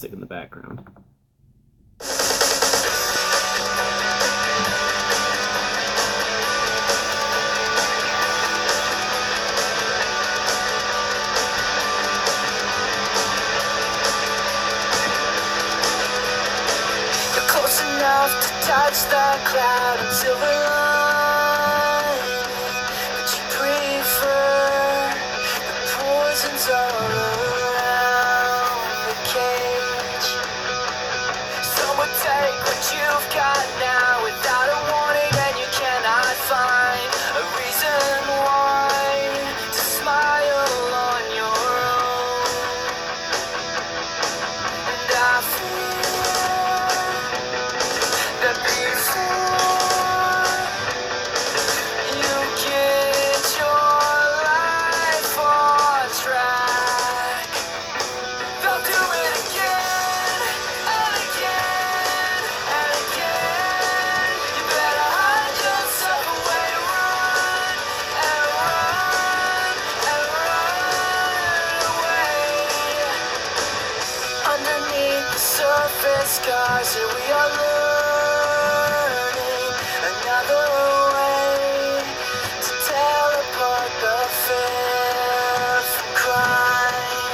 in the background. You're close enough to touch the cloud and silver lining, but you prefer the poisons all around the cage. Someone take what you've got now without a warning, and you cannot find a reason why to smile on your own. And I feel that before you get your life on track, they'll do it again and again and again. You better hide yourself away, run and run and run away. Underneath the surface, scars that we are learning another way to tell apart the fear from crime.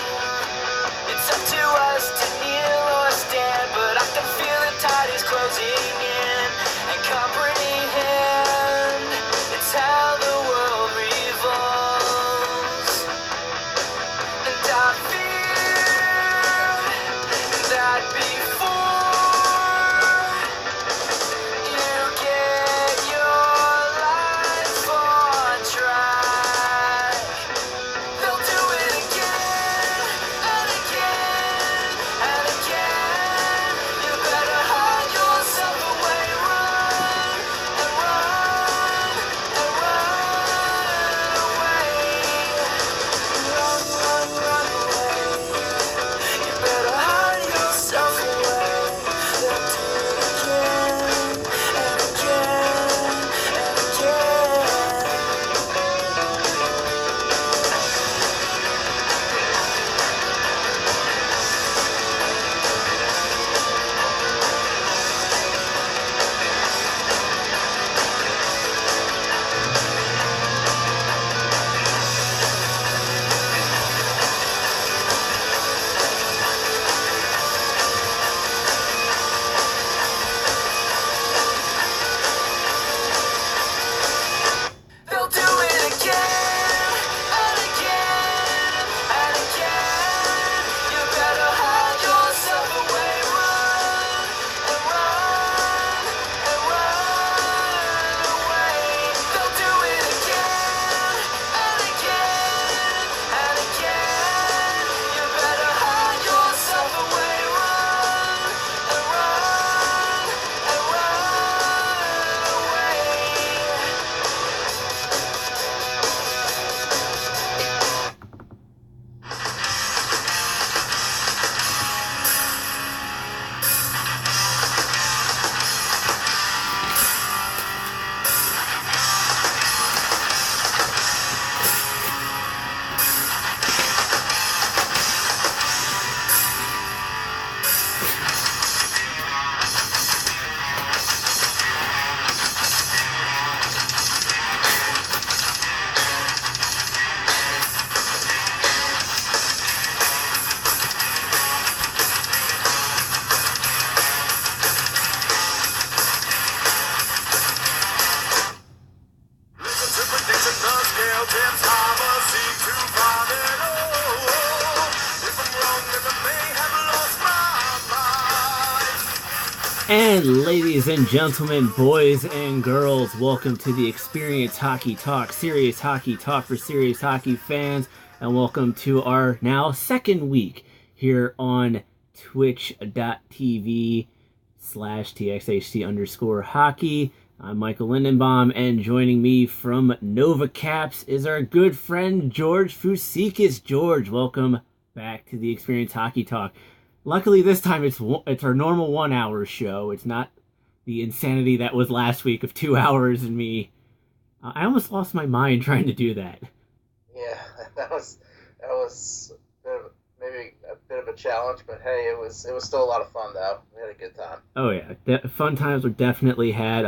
It's up to us to kneel or stand, but I can feel the tide is closing in and comprehend it's how the world revolves. And I fear that before you get your life on track, they'll do it again and again and again. You better hide yourself away, run and run and run away. Run, run, run away. You better hide yourself away. They'll do it again and again and again. They'll do it again and again and again. You better hide yourself away, run and run and run away. They'll do it again and again and again. You better hide yourself away, run and run and run away. Listen to predictions, the scale tips, I seek to find it all. If I'm wrong, then I may have lost my mind. And ladies and gentlemen, boys and girls, welcome to the Experience Hockey Talk, serious hockey talk for serious hockey fans, and welcome to our now second week here on twitch.tv/TXHT_hockey. I'm Michael Lindenbaum, and joining me from Nova Caps is our good friend George Foussekis. George, welcome back to the Experience Hockey Talk. Luckily this time it's our normal 1 hour show. It's not the insanity that was last week of 2 hours and me. I almost lost my mind trying to do that. Yeah, that was maybe a bit of a challenge, but hey, it was still a lot of fun though. We had a good time. Oh yeah, fun times were definitely had.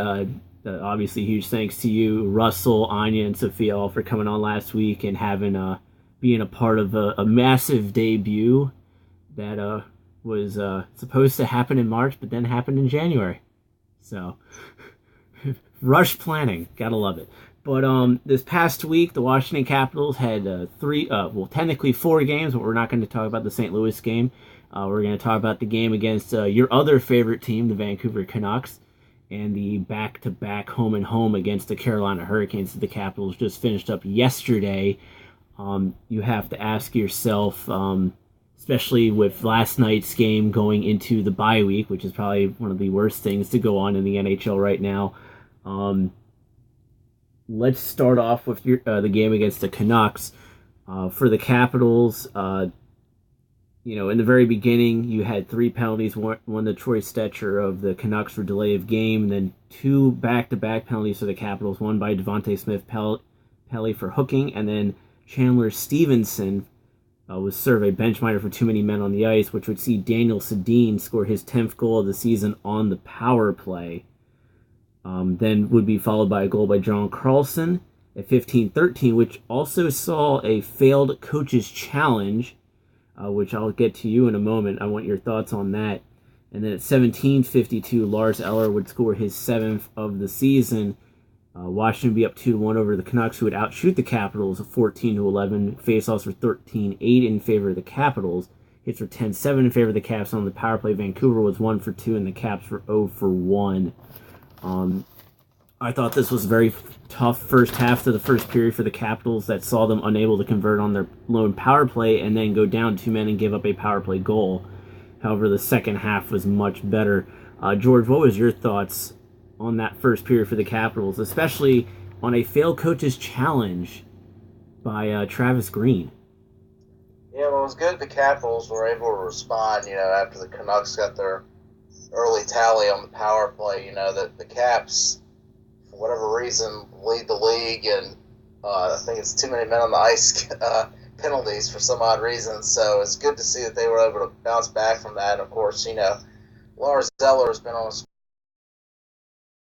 Obviously, huge thanks to you, Russell, Anya, and Sophia, all for coming on last week and having being a part of a massive debut that was supposed to happen in March, but then happened in January. So, rush planning, gotta love it. But this past week, the Washington Capitals had technically 4 games, but we're not going to talk about the St. Louis game. We're going to talk about the game against your other favorite team, the Vancouver Canucks, and the back-to-back home-and-home against the Carolina Hurricanes that the Capitals just finished up yesterday. You have to ask yourself, especially with last night's game going into the bye week, which is probably one of the worst things to go on in the NHL right now. Let's start off with the game against the Canucks. For the Capitals, in the very beginning, you had 3 penalties. One to Troy Stetcher of the Canucks for delay of game, and then 2 back-to-back penalties for the Capitals, one by Devontae Smith-Pelly for hooking, and then Chandler Stevenson was served a bench minor for too many men on the ice, which would see Daniel Sedin score his 10th goal of the season on the power play. Then would be followed by a goal by John Carlson at 15-13, which also saw a failed coach's challenge, which I'll get to you in a moment. I want your thoughts on that. And then at 17-52, Lars Eller would score his 7th of the season. Washington would be up 2-1 over the Canucks, who would outshoot the Capitals 14-11. Faceoffs were 13-8 in favor of the Capitals. Hits were 10-7 in favor of the Caps on the power play. Vancouver was 1 for 2, and the Caps were 0 for 1. I thought this was a very tough first half to the first period for the Capitals that saw them unable to convert on their lone power play and then go down 2 men and give up a power play goal. However, the second half was much better. George, what was your thoughts on that first period for the Capitals, especially on a failed coach's challenge by Travis Green? Yeah, well, it was good the Capitals were able to respond, after the Canucks got their early tally on the power play. The Caps, for whatever reason, lead the league, and I think it's too many men on the ice penalties for some odd reason. So it's good to see that they were able to bounce back from that. And of course, Lars Eller has been on a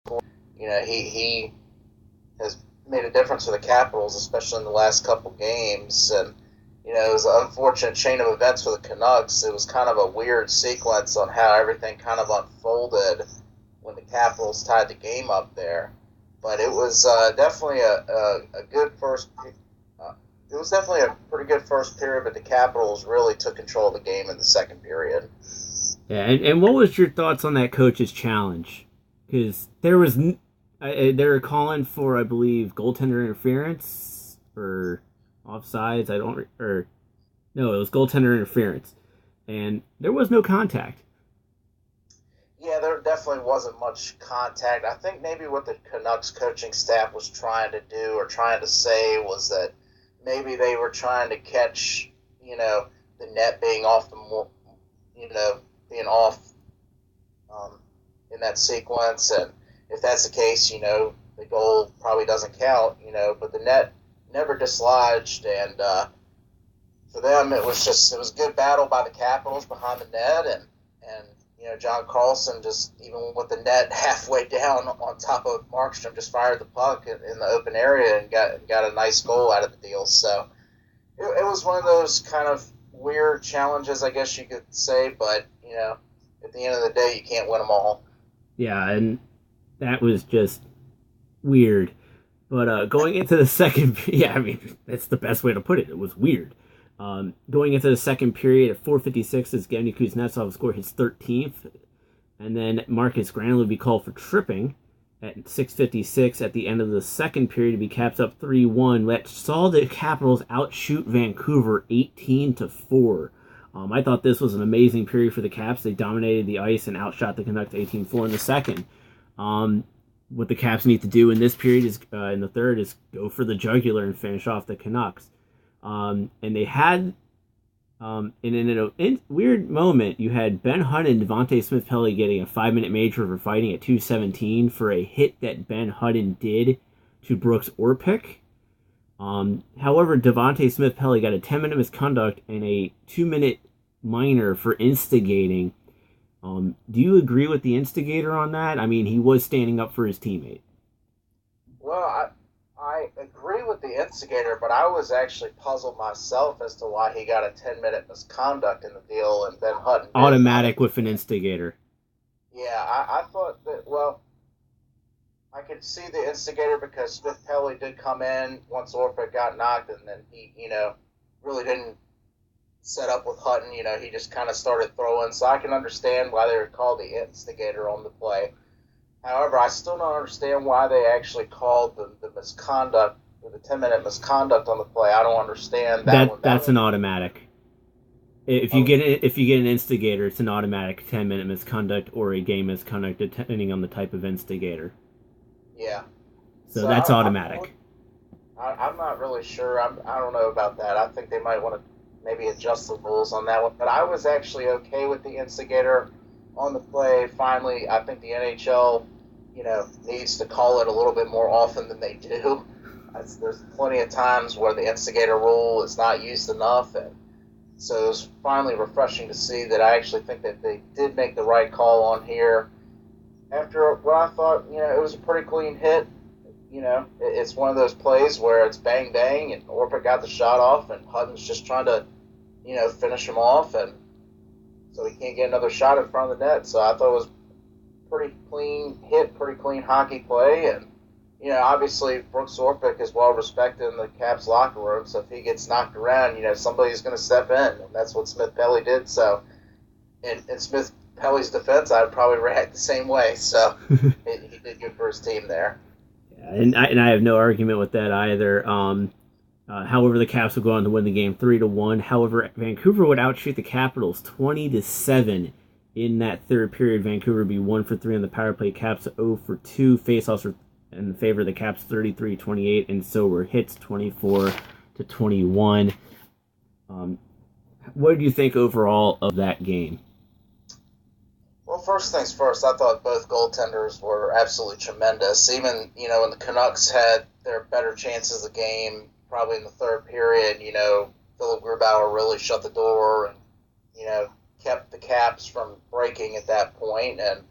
score. He has made a difference for the Capitals, especially in the last couple games. And it was an unfortunate chain of events for the Canucks. It was kind of a weird sequence on how everything kind of unfolded when the Capitals tied the game up there. But it was definitely a good first. It was definitely a pretty good first period, but the Capitals really took control of the game in the second period. Yeah, and what was your thoughts on that coach's challenge? Because they were calling for, I believe, goaltender interference or offsides. No, it was goaltender interference, and there was no contact. Yeah, there definitely wasn't much contact. I think maybe what the Canucks coaching staff was trying to do or trying to say was that maybe they were trying to catch, the net being off being off in that sequence. And if that's the case, the goal probably doesn't count, but the net never dislodged. And for them, it was good battle by the Capitals behind the net. And John Carlson just, even with the net halfway down on top of Markstrom, just fired the puck in the open area and got a nice goal out of the deal. So it was one of those kind of weird challenges, I guess you could say. But, at the end of the day, you can't win them all. Yeah, and that was just weird. But going into the second, that's the best way to put it. It was weird. Going into the second period at 4:56, as Evgeny Kuznetsov scored his 13th, and then Marcus Granlund would be called for tripping at 6:56 at the end of the second period to be capped up 3-1. That saw the Capitals outshoot Vancouver 18-4. I thought this was an amazing period for the Caps. They dominated the ice and outshot the Canucks 18-4 in the second. What the Caps need to do in this period is, in the third, is go for the jugular and finish off the Canucks. And they had, in a weird moment, you had Ben Hunt and Devontae Smith-Pelly getting a 5-minute major for fighting at 2:17 for a hit that Ben Hutton did to Brooks Orpik. However, Devontae Smith-Pelly got a 10-minute misconduct and a 2-minute Minor for instigating. Do you agree with the instigator on that? I mean, he was standing up for his teammate. Well, I agree with the instigator, but I was actually puzzled myself as to why he got a 10-minute misconduct in the deal and then Hutton did. Automatic with an instigator. Yeah, I thought that, well, I could see the instigator because Smith Pelly did come in once Orpik got knocked, and then he, really didn't set up with Hutton. He just kind of started throwing. So I can understand why they would call the instigator on the play. However, I still don't understand why they actually called the misconduct, the 10-minute misconduct on the play. I don't understand that one. That's an automatic. If you get an instigator, it's an automatic 10-minute misconduct or a game misconduct, depending on the type of instigator. Yeah. So that's automatic. I'm not really sure. I don't know about that. I think they might want to maybe adjust the rules on that one. But I was actually okay with the instigator on the play. Finally, I think the NHL, needs to call it a little bit more often than they do. There's plenty of times where the instigator rule is not used enough, and so it was finally refreshing to see that I actually think that they did make the right call on here. After what I thought, it was a pretty clean hit. It's one of those plays where it's bang, bang, and Orpik got the shot off, and Hutton's just trying to, finish him off, and so he can't get another shot in front of the net. So I thought it was pretty clean hit, pretty clean hockey play, and, obviously Brooks Orpik is well respected in the Caps locker room, so if he gets knocked around, somebody's going to step in, and that's what Smith Pelly did. So, in Smith Pelly's defense, I'd probably react the same way. So he did good for his team there. Yeah, and I have no argument with that either. However, the Caps would go on to win the game 3-1. However, Vancouver would outshoot the Capitals 20-7 in that third period. Vancouver would be 1 for 3 on the power play. Caps 0 for 2. Faceoffs were in favor of the Caps 33-28, and so were hits 24-21. What did you think overall of that game? Well, first things first, I thought both goaltenders were absolutely tremendous. Even, when the Canucks had their better chances of the game, probably in the third period, Philip Grubauer really shut the door and, kept the Caps from breaking at that point. And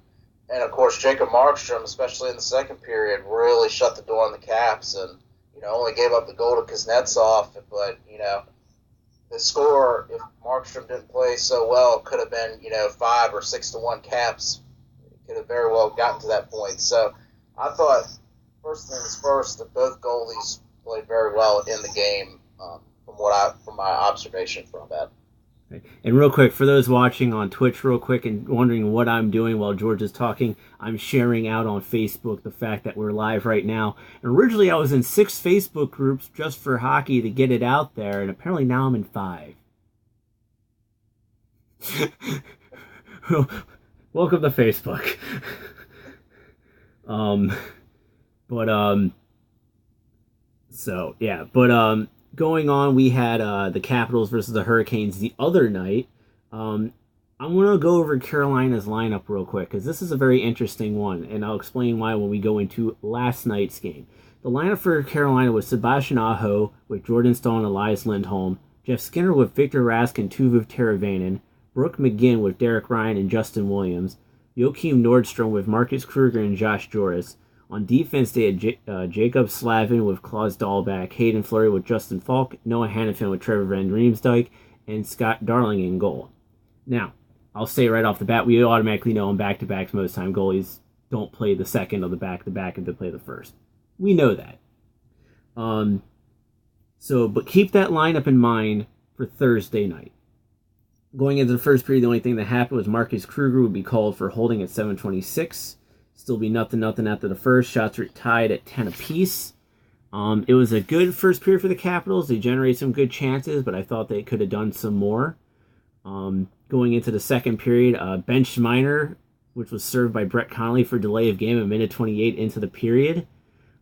of course, Jacob Markstrom, especially in the second period, really shut the door on the Caps and, only gave up the goal to Kuznetsov. But, the score, if Markstrom didn't play so well, could have been, 5 or 6-1 Caps. It could have very well gotten to that point. So I thought, first things first, that both goalies played very well in the game from my observation from that. And real quick, for those watching on Twitch real quick and wondering what I'm doing while George is talking, I'm sharing out on Facebook the fact that we're live right now. And originally I was in 6 Facebook groups just for hockey to get it out there, and apparently now I'm in 5. Welcome to Facebook. Going on, we had the Capitals versus the Hurricanes the other night. I'm going to go over Carolina's lineup real quick because this is a very interesting one, and I'll explain why when we go into last night's game. The lineup for Carolina was Sebastian Aho with Jordan Staal and Elias Lindholm, Jeff Skinner with Victor Rask and Tuvu Teravainen, Brooke McGinn with Derek Ryan and Justin Williams, Joachim Nordstrom with Marcus Kruger and Josh Joris. On defense, they had Jacob Slavin with Klaus Dahlback, Hayden Fleury with Justin Falk, Noah Hannafin with Trevor Van Riemsdyk, and Scott Darling in goal. Now, I'll say right off the bat, we automatically know in back-to-backs most time goalies don't play the second of the back-to-back if they play the first. We know that. But keep that lineup in mind for Thursday night. Going into the first period, the only thing that happened was Marcus Kruger would be called for holding at 7:26. Still be nothing after the first. Shots were tied at 10 apiece. It was a good first period for the Capitals. They generated some good chances, but I thought they could have done some more. Going into the second period, bench minor, which was served by Brett Connolly for delay of game a minute 28 into the period.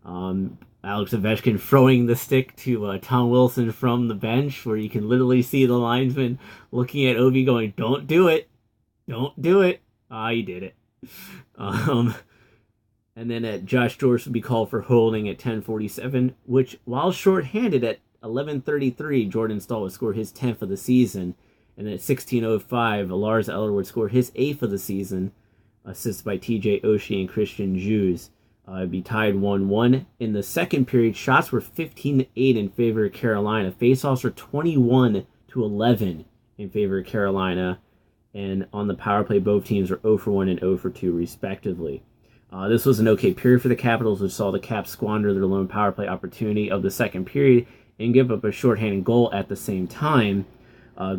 Alex Ovechkin throwing the stick to Tom Wilson from the bench, where you can literally see the linesman looking at Ovi going, "Don't do it. Don't do it." He did it. And then Josh Joris would be called for holding at 10:47, which, while shorthanded at 11:33, Jordan Staal would score his 10th of the season. And then at 16:05, Lars Eller would score his 8th of the season, assisted by TJ Oshie and Christian Jus. It'd be tied 1-1. In the second period, shots were 15-8 in favor of Carolina. Faceoffs were 21-11 in favor of Carolina. And on the power play, both teams were 0-1 and 0-2, respectively. This was an okay period for the Capitals, which saw the Caps squander their lone power play opportunity of the second period and give up a shorthanded goal at the same time.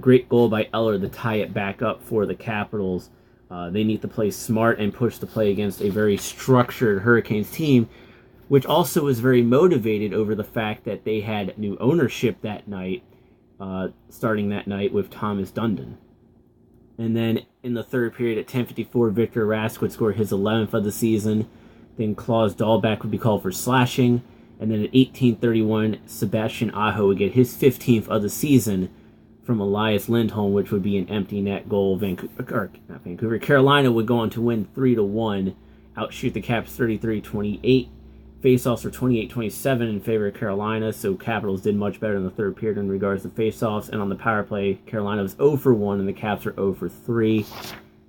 Great goal by Eller to tie it back up for the Capitals. They need to play smart and push the play against a very structured Hurricanes team, which also was very motivated over the fact that they had new ownership that night, starting that night with Thomas Dundon. And then in the third period at 10:54, Victor Rask would score his 11th of the season. Then Klaus Dahlback would be called for slashing. And then at 18:31, Sebastian Aho would get his 15th of the season from Elias Lindholm, which would be an empty net goal. Carolina would go on to win 3-1, outshoot the Caps 33-28. Faceoffs were 28-27 in favor of Carolina, so Capitals did much better in the third period in regards to faceoffs. And on the power play, Carolina was 0-1 and the Caps were 0-3.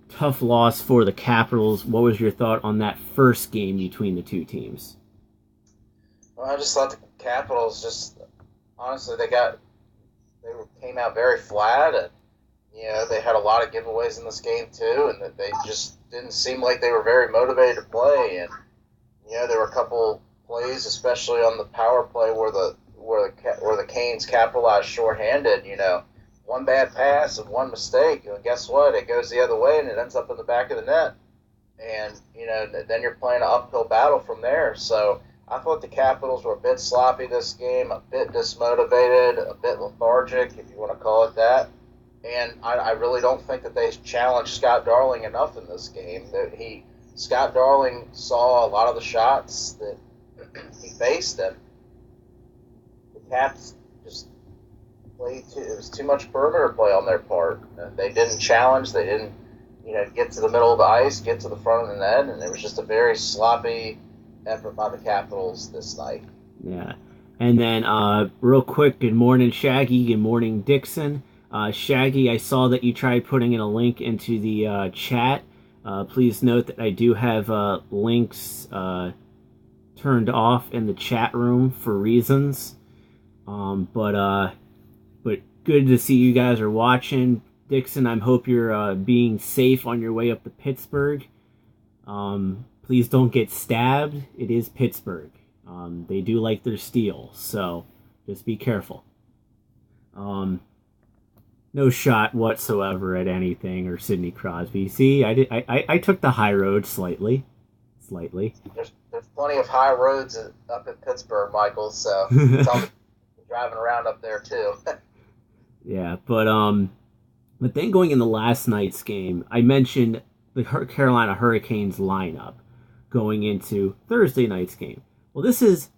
Tough loss for the Capitals. What was your thought on that first game between the two teams? Well, I just thought the Capitals honestly, they came out very flat, and they had a lot of giveaways in this game too, and that they just didn't seem like they were very motivated to play. And there were a couple plays, especially on the power play, where the Canes capitalized shorthanded. One bad pass and one mistake, and guess what? It goes the other way, and it ends up in the back of the net. And then you're playing an uphill battle from there. So I thought the Capitals were a bit sloppy this game, a bit dismotivated, a bit lethargic, if you want to call it that. And I really don't think that they challenged Scott Darling enough in this game. Scott Darling saw a lot of the shots that he faced, and the Caps just played it was too much perimeter play on their part. They didn't challenge. They didn't, get to the middle of the ice, get to the front of the net, and it was just a very sloppy effort by the Capitals this night. Yeah. And then, real quick, good morning, Shaggy. Good morning, Dixon. Shaggy, I saw that you tried putting in a link into the chat. Please note that I do have links turned off in the chat room for reasons. But good to see you guys are watching. Dixon, I hope you're being safe on your way up to Pittsburgh. Please don't get stabbed. It is Pittsburgh. They do like their steel, so just be careful. No shot whatsoever at anything or Sidney Crosby. See, I took the high road slightly. There's plenty of high roads up in Pittsburgh, Michael. So it's all driving around up there too. Yeah, but then going into last night's game, I mentioned the Carolina Hurricanes lineup going into Thursday night's game. Well, this is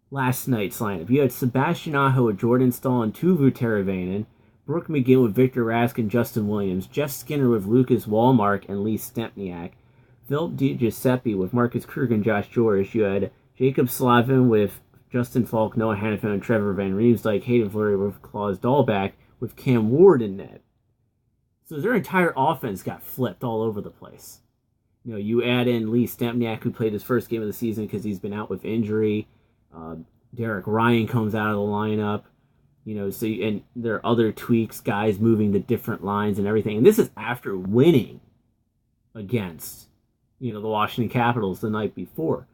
last night's lineup. You had Sebastian Aho with Jordan Staal and Tuvu Teravainen, Brooke McGinn with Victor Rask and Justin Williams, Jeff Skinner with Lucas Wallmark and Lee Stempniak, Philip DiGiuseppe with Marcus Krug and Josh George. You had Jacob Slavin with Justin Falk, Noah Hannafin, and Trevor Van Riemsdyk, Hayden Fleury with Klaus Dahlback, with Cam Ward in net. So their entire offense got flipped all over the place. You add in Lee Stempniak, who played his first game of the season because he's been out with injury. Derek Ryan comes out of the lineup. And there are other tweaks, guys moving to different lines and everything. And this is after winning against, the Washington Capitals the night before.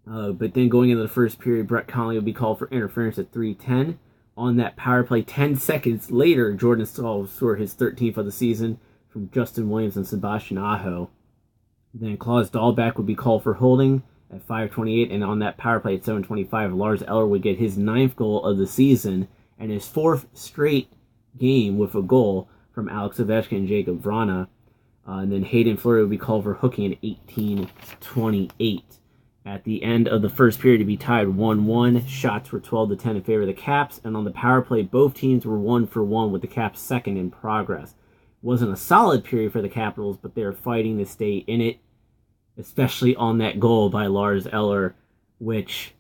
But then going into the first period, Brett Connolly will be called for interference at 3:10. On that power play, 10 seconds later, Jordan Staal will score his 13th of the season from Justin Williams and Sebastian Aho. Then Klaus Dahlback would be called for holding at 5:28, and on that power play at 7:25, Lars Eller would get his 9th goal of the season and his 4th straight game with a goal from Alex Ovechkin and Jacob Vrana. And then Hayden Fleury would be called for hooking at 18:28. At the end of the first period, to be tied 1-1. Shots were 12-10 in favor of the Caps, and on the power play, both teams were 1-for-1 with the Caps second in progress. It wasn't a solid period for the Capitals, but they were fighting to stay in it, especially on that goal by Lars Eller, which,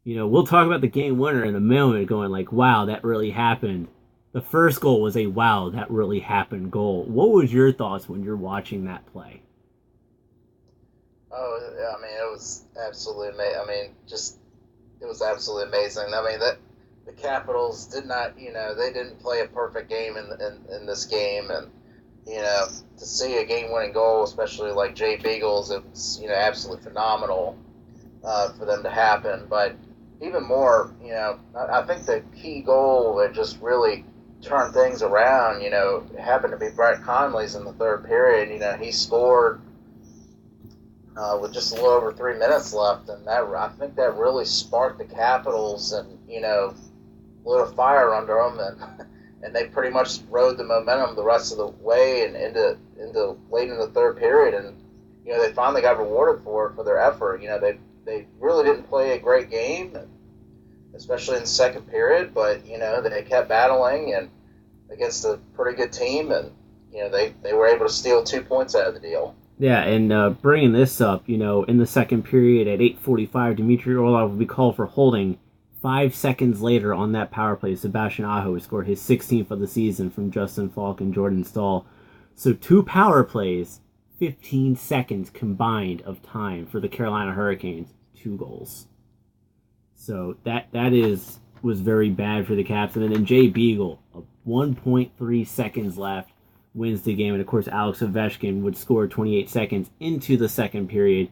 we'll talk about the game winner in a moment, going like, wow, that really happened. the first goal was a wow, that really happened goal. What was your thoughts when you're watching that play? Oh, I mean, it was absolutely amazing. I mean, just it was absolutely amazing. I mean, that the Capitals did not, they didn't play a perfect game in this game, and to see a game-winning goal, especially like Jay Beagle's, it was absolutely phenomenal for them to happen. But even more, I think the key goal that just really turned things around, happened to be Brett Conley's in the third period. He scored with just a little over 3 minutes left, and I think that really sparked the Capitals and lit a fire under them, and they pretty much rode the momentum the rest of the way and into late in the third period, and they finally got rewarded for their effort. They really didn't play a great game, especially in the second period, but they kept battling and against a pretty good team, and they were able to steal 2 points out of the deal. Yeah, and bringing this up, in the second period at 8:45, Dmitry Orlov will be called for holding. 5 seconds later on that power play, Sebastian Aho scored his 16th of the season from Justin Falk and Jordan Stahl. So 2 power plays, 15 seconds combined of time for the Carolina Hurricanes, 2 goals. So that was very bad for the Caps. And then Jay Beagle, 1.3 seconds left, wins the game. And of course, Alex Ovechkin would score 28 seconds into the second period,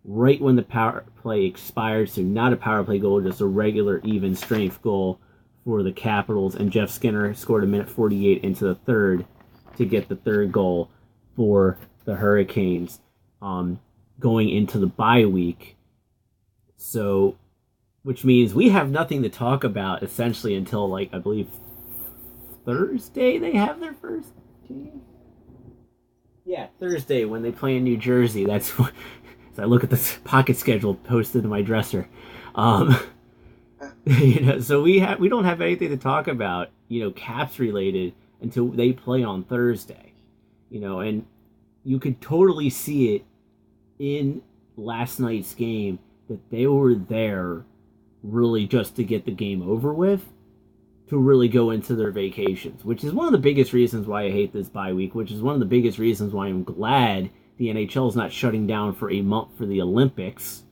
right when the power play expired. So not a power play goal, just a regular even strength goal for the Capitals. And Jeff Skinner scored a minute 48 into the third to get the third goal for the Hurricanes going into the bye week. So, which means we have nothing to talk about essentially until, I believe, Thursday they have their first game? Yeah, Thursday when they play in New Jersey. That's what, as I look at the pocket schedule posted to my dresser. So we don't have anything to talk about, Caps related until they play on Thursday. And you could totally see it in last night's game that they were there really just to get the game over with, to really go into their vacations, which is one of the biggest reasons why I hate this bye week, which is one of the biggest reasons why I'm glad the NHL is not shutting down for a month for the Olympics,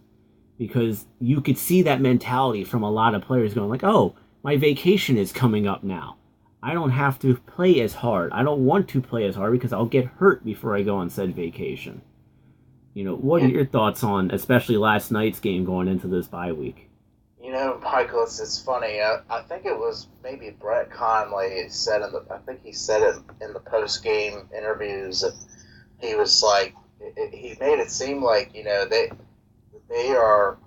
because you could see that mentality from a lot of players going oh, my vacation is coming up now. I don't have to play as hard. I don't want to play as hard because I'll get hurt before I go on said vacation. What are your thoughts on, especially last night's game going into this bye week? Michael, it's funny. I think it was maybe Brett Conley said he said it in the post-game interviews, and he was he made it seem like, they are,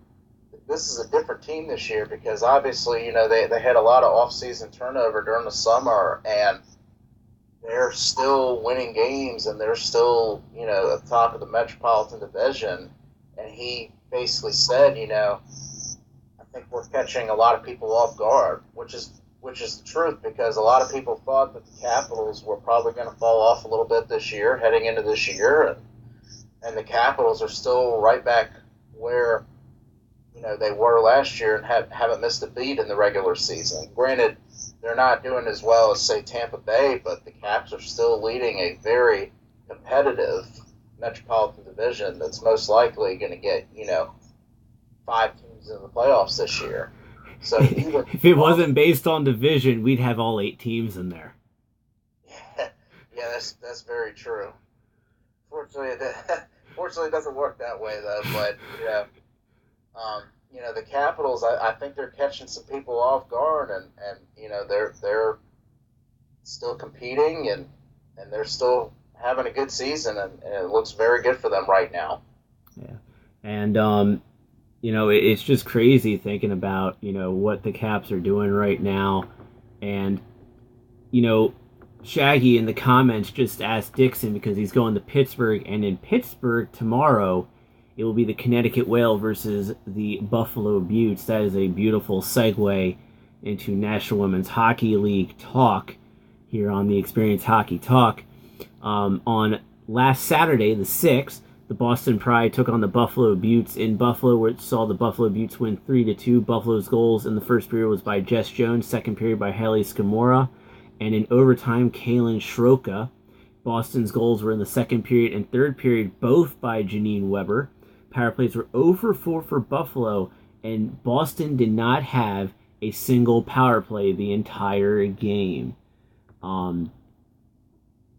this is a different team this year because obviously, they had a lot of off-season turnover during the summer, and they're still winning games, and they're still, at the top of the Metropolitan Division. And he basically said, I think we're catching a lot of people off guard, which is the truth, because a lot of people thought that the Capitals were probably going to fall off a little bit this year, heading into this year, and the Capitals are still right back where they were last year and haven't missed a beat in the regular season. Granted, they're not doing as well as, say, Tampa Bay, but the Caps are still leading a very competitive Metropolitan Division that's most likely going to get 5 teams in the playoffs this year. So even if it wasn't based on division, we'd have all 8 teams in there. Yeah, that's very true. Fortunately, it doesn't work that way though. But the Capitals, I think they're catching some people off guard, and they're still competing, and they're still having a good season, and it looks very good for them right now. Yeah, and it's just crazy thinking about, what the Caps are doing right now. And, Shaggy in the comments just asked Dixon because he's going to Pittsburgh. And in Pittsburgh tomorrow, it will be the Connecticut Whale versus the Buffalo Beauts. That is a beautiful segue into National Women's Hockey League talk here on the Experience Hockey Talk. On last Saturday, the 6th, the Boston Pride took on the Buffalo Beauts in Buffalo, where it saw the Buffalo Beauts win 3-2. Buffalo's goals in the first period was by Jess Jones, second period by Haley Scamora, And in overtime, Kalen Schroka. Boston's goals were in the second period and third period, both by Janine Weber. Power plays were 0 for 4 for Buffalo, and Boston did not have a single power play the entire game.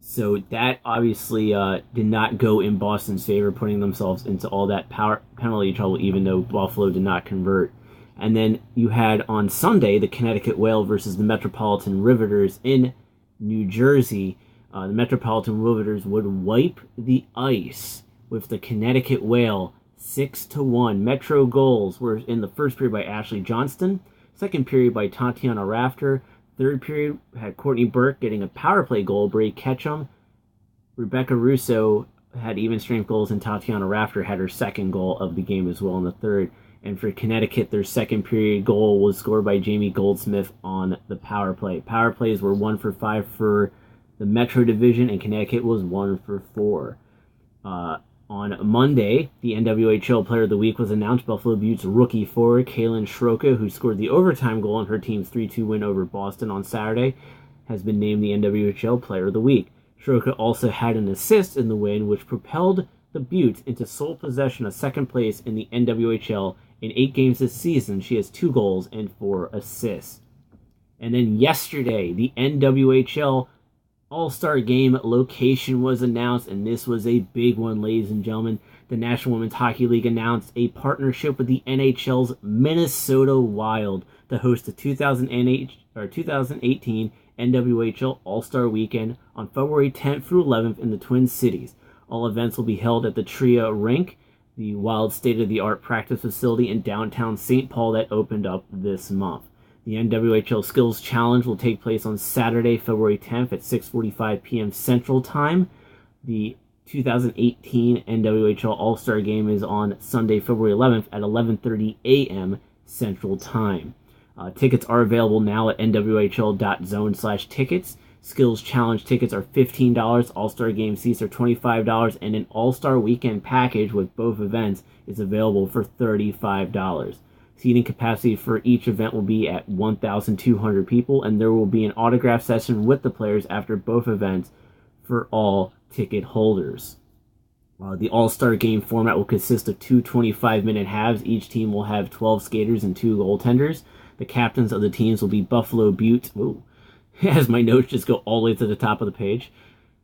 So that obviously did not go in Boston's favor, putting themselves into all that power penalty trouble, even though Buffalo did not convert. And then you had on Sunday the Connecticut Whale versus the Metropolitan Riveters in New Jersey. The Metropolitan Riveters would wipe the ice with the Connecticut Whale 6-1. Metro goals were in the first period by Ashley Johnston, second period by Tatiana Rafter, third period had Courtney Burke getting a power play goal, Bray Ketchum. Rebecca Russo had even strength goals, and Tatiana Rafter had her second goal of the game as well in the third. And for Connecticut, their second period goal was scored by Jamie Goldsmith on the power play. Power plays were 1 for 5 for the Metro Division, and Connecticut was 1 for 4. On Monday, the NWHL Player of the Week was announced. Buffalo Butte's rookie forward, Kalen Schroka, who scored the overtime goal in her team's 3-2 win over Boston on Saturday, has been named the NWHL Player of the Week. Schroka also had an assist in the win, which propelled the Buttes into sole possession of second place in the NWHL. In 8 games this season, she has 2 goals and 4 assists. And then yesterday, the NWHL All-Star Game location was announced, and this was a big one, ladies and gentlemen. The National Women's Hockey League announced a partnership with the NHL's Minnesota Wild to host the 2018 NWHL All-Star Weekend on February 10th through 11th in the Twin Cities. All events will be held at the Tria Rink, the Wild state-of-the-art practice facility in downtown St. Paul that opened up this month. The NWHL Skills Challenge will take place on Saturday, February 10th at 6:45 p.m. Central Time. The 2018 NWHL All-Star Game is on Sunday, February 11th at 11:30 a.m. Central Time. Tickets are available now at nwhl.zone/tickets. Skills Challenge tickets are $15, All-Star Game seats are $25, and an All-Star Weekend package with both events is available for $35. Seating capacity for each event will be at 1,200 people, and there will be an autograph session with the players after both events for all ticket holders. The All-Star Game format will consist of 2 25-minute halves. Each team will have 12 skaters and 2 goaltenders. The captains of the teams will be Buffalo Buttes. As my notes just go all the way to the top of the page,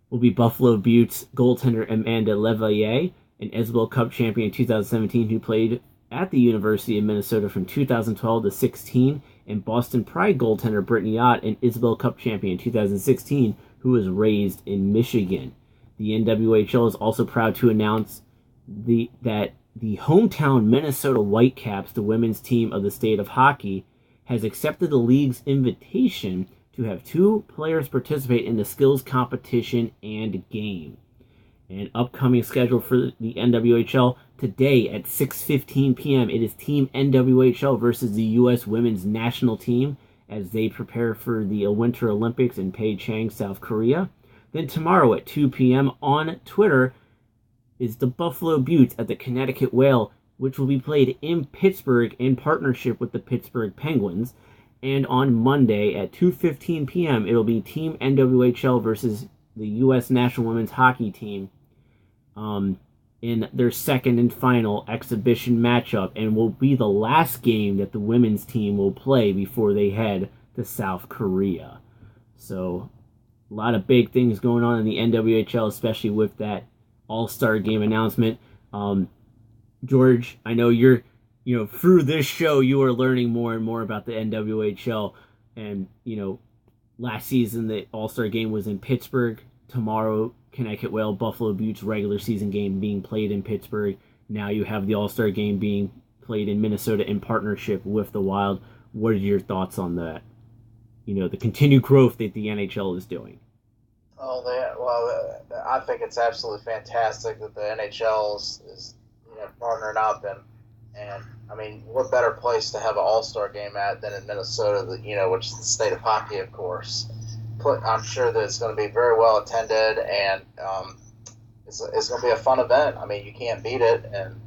will be Buffalo Buttes goaltender Amanda Leveille, an Isabel Cup champion in 2017 who played at the University of Minnesota from 2012 to 16, and Boston Pride goaltender Brittany Ott, an Isabel Cup champion in 2016 who was raised in Michigan. The NWHL is also proud to announce that the hometown Minnesota Whitecaps, the women's team of the state of hockey, has accepted the league's invitation to have 2 players participate in the skills competition and game. An upcoming schedule for the NWHL today at 6:15 p.m. It is Team NWHL versus the U.S. Women's National Team as they prepare for the Winter Olympics in Pyeongchang, South Korea. Then tomorrow at 2 p.m. on Twitter is the Buffalo Buttes at the Connecticut Whale, which will be played in Pittsburgh in partnership with the Pittsburgh Penguins. And on Monday at 2:15 p.m., it'll be Team NWHL versus the U.S. National Women's Hockey Team in their second and final exhibition matchup, and will be the last game that the women's team will play before they head to South Korea. So a lot of big things going on in the NWHL, especially with that All-Star Game announcement. George, I know you're through this show, you are learning more and more about the NWHL. And, last season, the All-Star Game was in Pittsburgh. Tomorrow, Connecticut Whale, Buffalo Buttes regular season game being played in Pittsburgh. Now you have the All-Star Game being played in Minnesota in partnership with the Wild. What are your thoughts on that? The continued growth that the NHL is doing. I think it's absolutely fantastic that the NHL is partnering up, and I mean, what better place to have an All-Star Game at than in Minnesota, which is the state of hockey, of course. I'm sure that it's going to be very well attended, and it's going to be a fun event. I mean, you can't beat it, and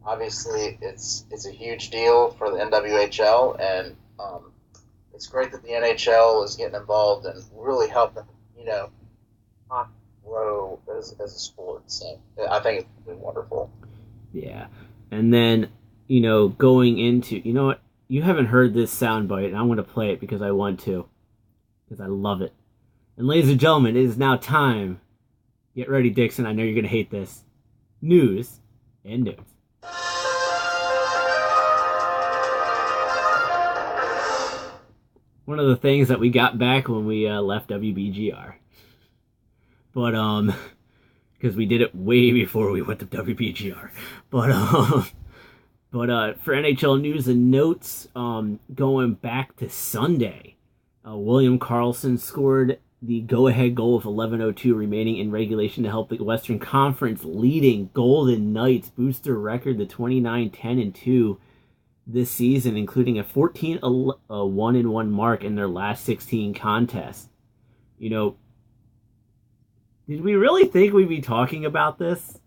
obviously it's a huge deal for the NWHL, and it's great that the NHL is getting involved and really helping, hockey grow as a sport. So I think it's been wonderful. Yeah. And then, going into, what? You haven't heard this soundbite, and I'm going to play it because I want to. Because I love it. And ladies and gentlemen, it is now time. Get ready, Dixon. I know you're going to hate this. News and Notes. One of the things that we got back when we left WBGR. But, because we did it way before we went to WBGR. But for NHL News and Notes, going back to Sunday, William Karlsson scored the go-ahead goal with 11:02 remaining in regulation to help the Western Conference leading Golden Knights boost their record to 29-10-2 this season, including a 14-1-1 mark in their last 16 contests. Did we really think we'd be talking about this?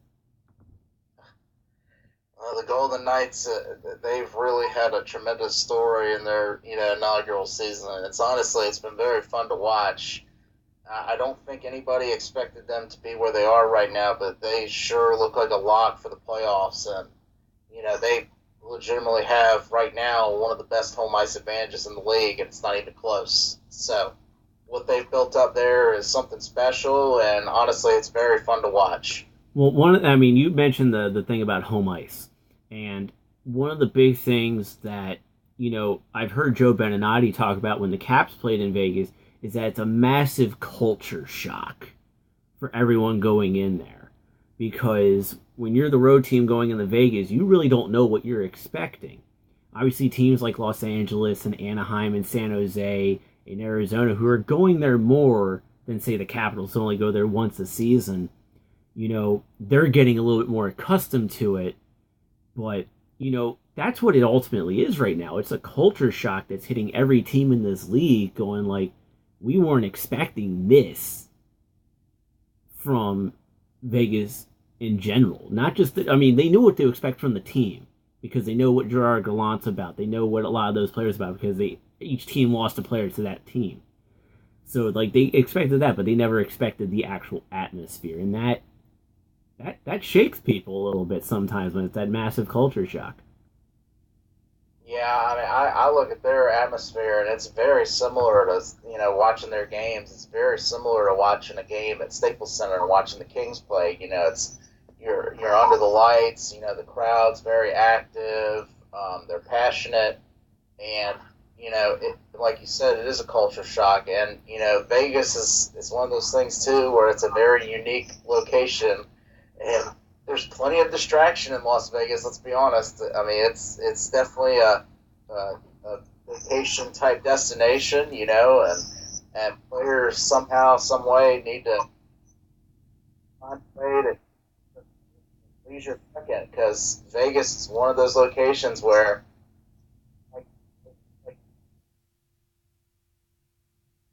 The Golden Knights, they've really had a tremendous story in their inaugural season. It's been very fun to watch. I don't think anybody expected them to be where they are right now, but they sure look like a lock for the playoffs. And they legitimately have right now one of the best home ice advantages in the league, and it's not even close. So what they've built up there is something special, and honestly, it's very fun to watch. Well, you mentioned the thing about home ice. And one of the big things that, I've heard Joe Beninati talk about when the Caps played in Vegas is that it's a massive culture shock for everyone going in there. Because when you're the road team going into Vegas, you really don't know what you're expecting. Obviously, teams like Los Angeles and Anaheim and San Jose and Arizona, who are going there more than, say, the Capitals only go there once a season, they're getting a little bit more accustomed to it. But, that's what it ultimately is right now. It's a culture shock that's hitting every team in this league going like, we weren't expecting this from Vegas in general. Not just that, they knew what to expect from the team because they know what Gerard Gallant's about. They know what a lot of those players are about because each team lost a player to that team. So, they expected that, but they never expected the actual atmosphere. And that shakes people a little bit sometimes when it's that massive culture shock. Yeah, I look at their atmosphere, and it's very similar to, watching their games. It's very similar to watching a game at Staples Center and watching the Kings play. It's you're under the lights. The crowd's very active. They're passionate, and like you said, it is a culture shock. And Vegas is one of those things too, where it's a very unique location. And there's plenty of distraction in Las Vegas, let's be honest. It's definitely a vacation type destination, and players somehow, some way need to find a way to leisure second, because Vegas is one of those locations where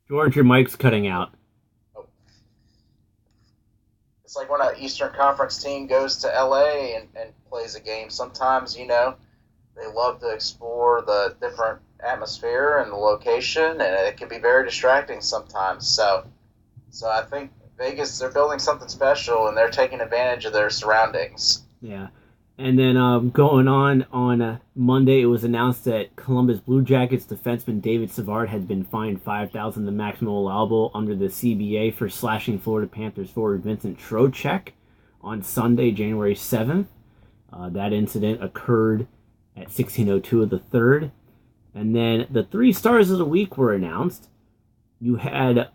George, your mic's cutting out. It's like when an Eastern Conference team goes to LA and plays a game. Sometimes, they love to explore the different atmosphere and the location, and it can be very distracting sometimes. So I think Vegas, they're building something special, and they're taking advantage of their surroundings. Yeah. And then going on Monday, it was announced that Columbus Blue Jackets defenseman David Savard had been fined $5,000, the maximum allowable under the CBA, for slashing Florida Panthers forward Vincent Trocheck on Sunday, January 7th. That incident occurred at 16:02 of the third. And then the 3 stars of the week were announced. You had,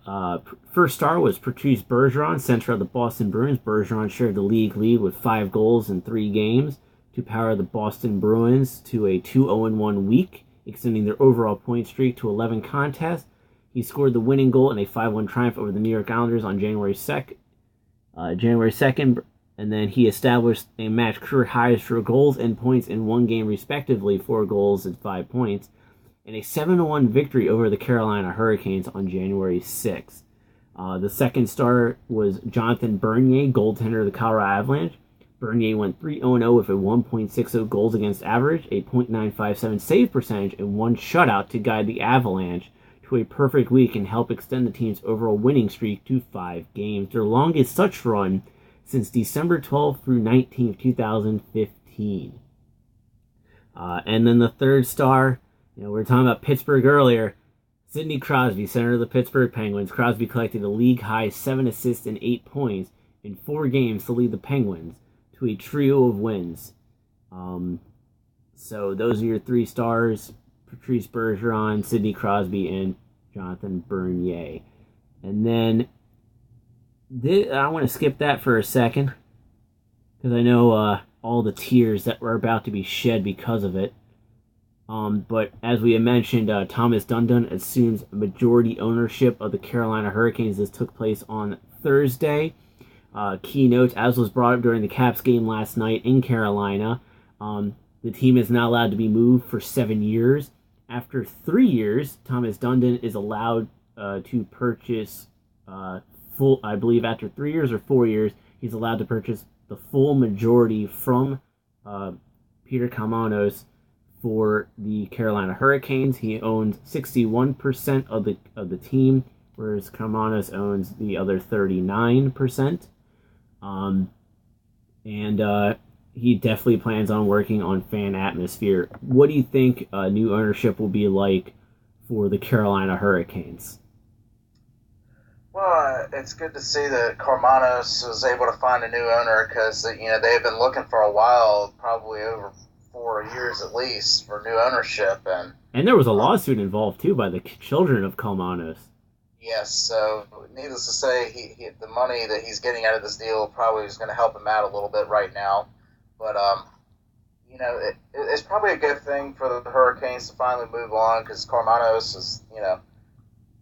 first star was Patrice Bergeron, center of the Boston Bruins. Bergeron shared the league lead with 5 goals in 3 games to power the Boston Bruins to a 2-0-1 week, extending their overall point streak to 11 contests. He scored the winning goal in a 5-1 triumph over the New York Islanders on January 2nd, and then he established a match career highs for goals and points in one game respectively, 4 goals and 5 points, and a 7-1 victory over the Carolina Hurricanes on January 6th. The second star was Jonathan Bernier, goaltender of the Colorado Avalanche. Bernier went 3-0 with a 1.60 goals against average, a .957 save percentage, and 1 shutout to guide the Avalanche to a perfect week and help extend the team's overall winning streak to 5 games, their longest such run since December 12th through 19th, 2015. And then the third star, we were talking about Pittsburgh earlier, Sidney Crosby, center of the Pittsburgh Penguins. Crosby collected a league-high 7 assists and 8 points in 4 games to lead the Penguins to a trio of wins. So those are your 3 stars: Patrice Bergeron, Sidney Crosby, and Jonathan Bernier. And then I want to skip that for a second because I know all the tears that were about to be shed because of it. But as we had mentioned, Thomas Dundon assumes majority ownership of the Carolina Hurricanes. This took place on Thursday. Key notes, as was brought up during the Caps game last night in Carolina, the team is not allowed to be moved for 7 years. After 3 years, Thomas Dundon is allowed to purchase full, I believe after 3 years or 4 years, he's allowed to purchase the full majority from Peter Kalmanos for the Carolina Hurricanes. He owns 61% of the team, whereas Kalmanos owns the other 39%. He definitely plans on working on fan atmosphere. What do you think new ownership will be like for the Carolina Hurricanes? Well, it's good to see that Karmanos was able to find a new owner because they've been looking for a while, probably over 4 years at least, for new ownership, and there was a lawsuit involved too by the children of Kalmanos. Yes, so needless to say, he the money that he's getting out of this deal probably is going to help him out a little bit right now. But it's probably a good thing for the Hurricanes to finally move on because Karmanos is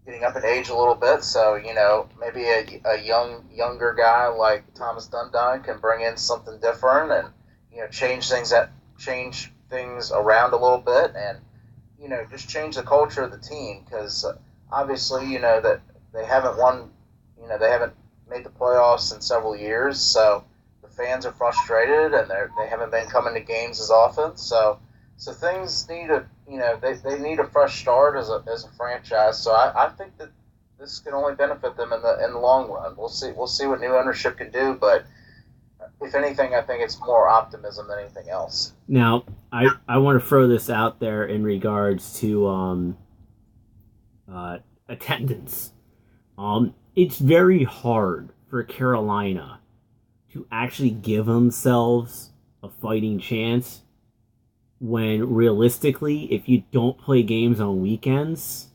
getting up in age a little bit, so maybe a younger guy like Thomas Dundon can bring in something different and change things around a little bit and just change the culture of the team because obviously that they haven't won, they haven't made the playoffs in several years, so the fans are frustrated and they haven't been coming to games as often, so things need they need a fresh start as a franchise. So I think that this can only benefit them in the long run. We'll see what new ownership can do, but if anything, I think it's more optimism than anything else. Now, I want to throw this out there in regards to attendance. It's very hard for Carolina to actually give themselves a fighting chance when realistically, if you don't play games on weekends,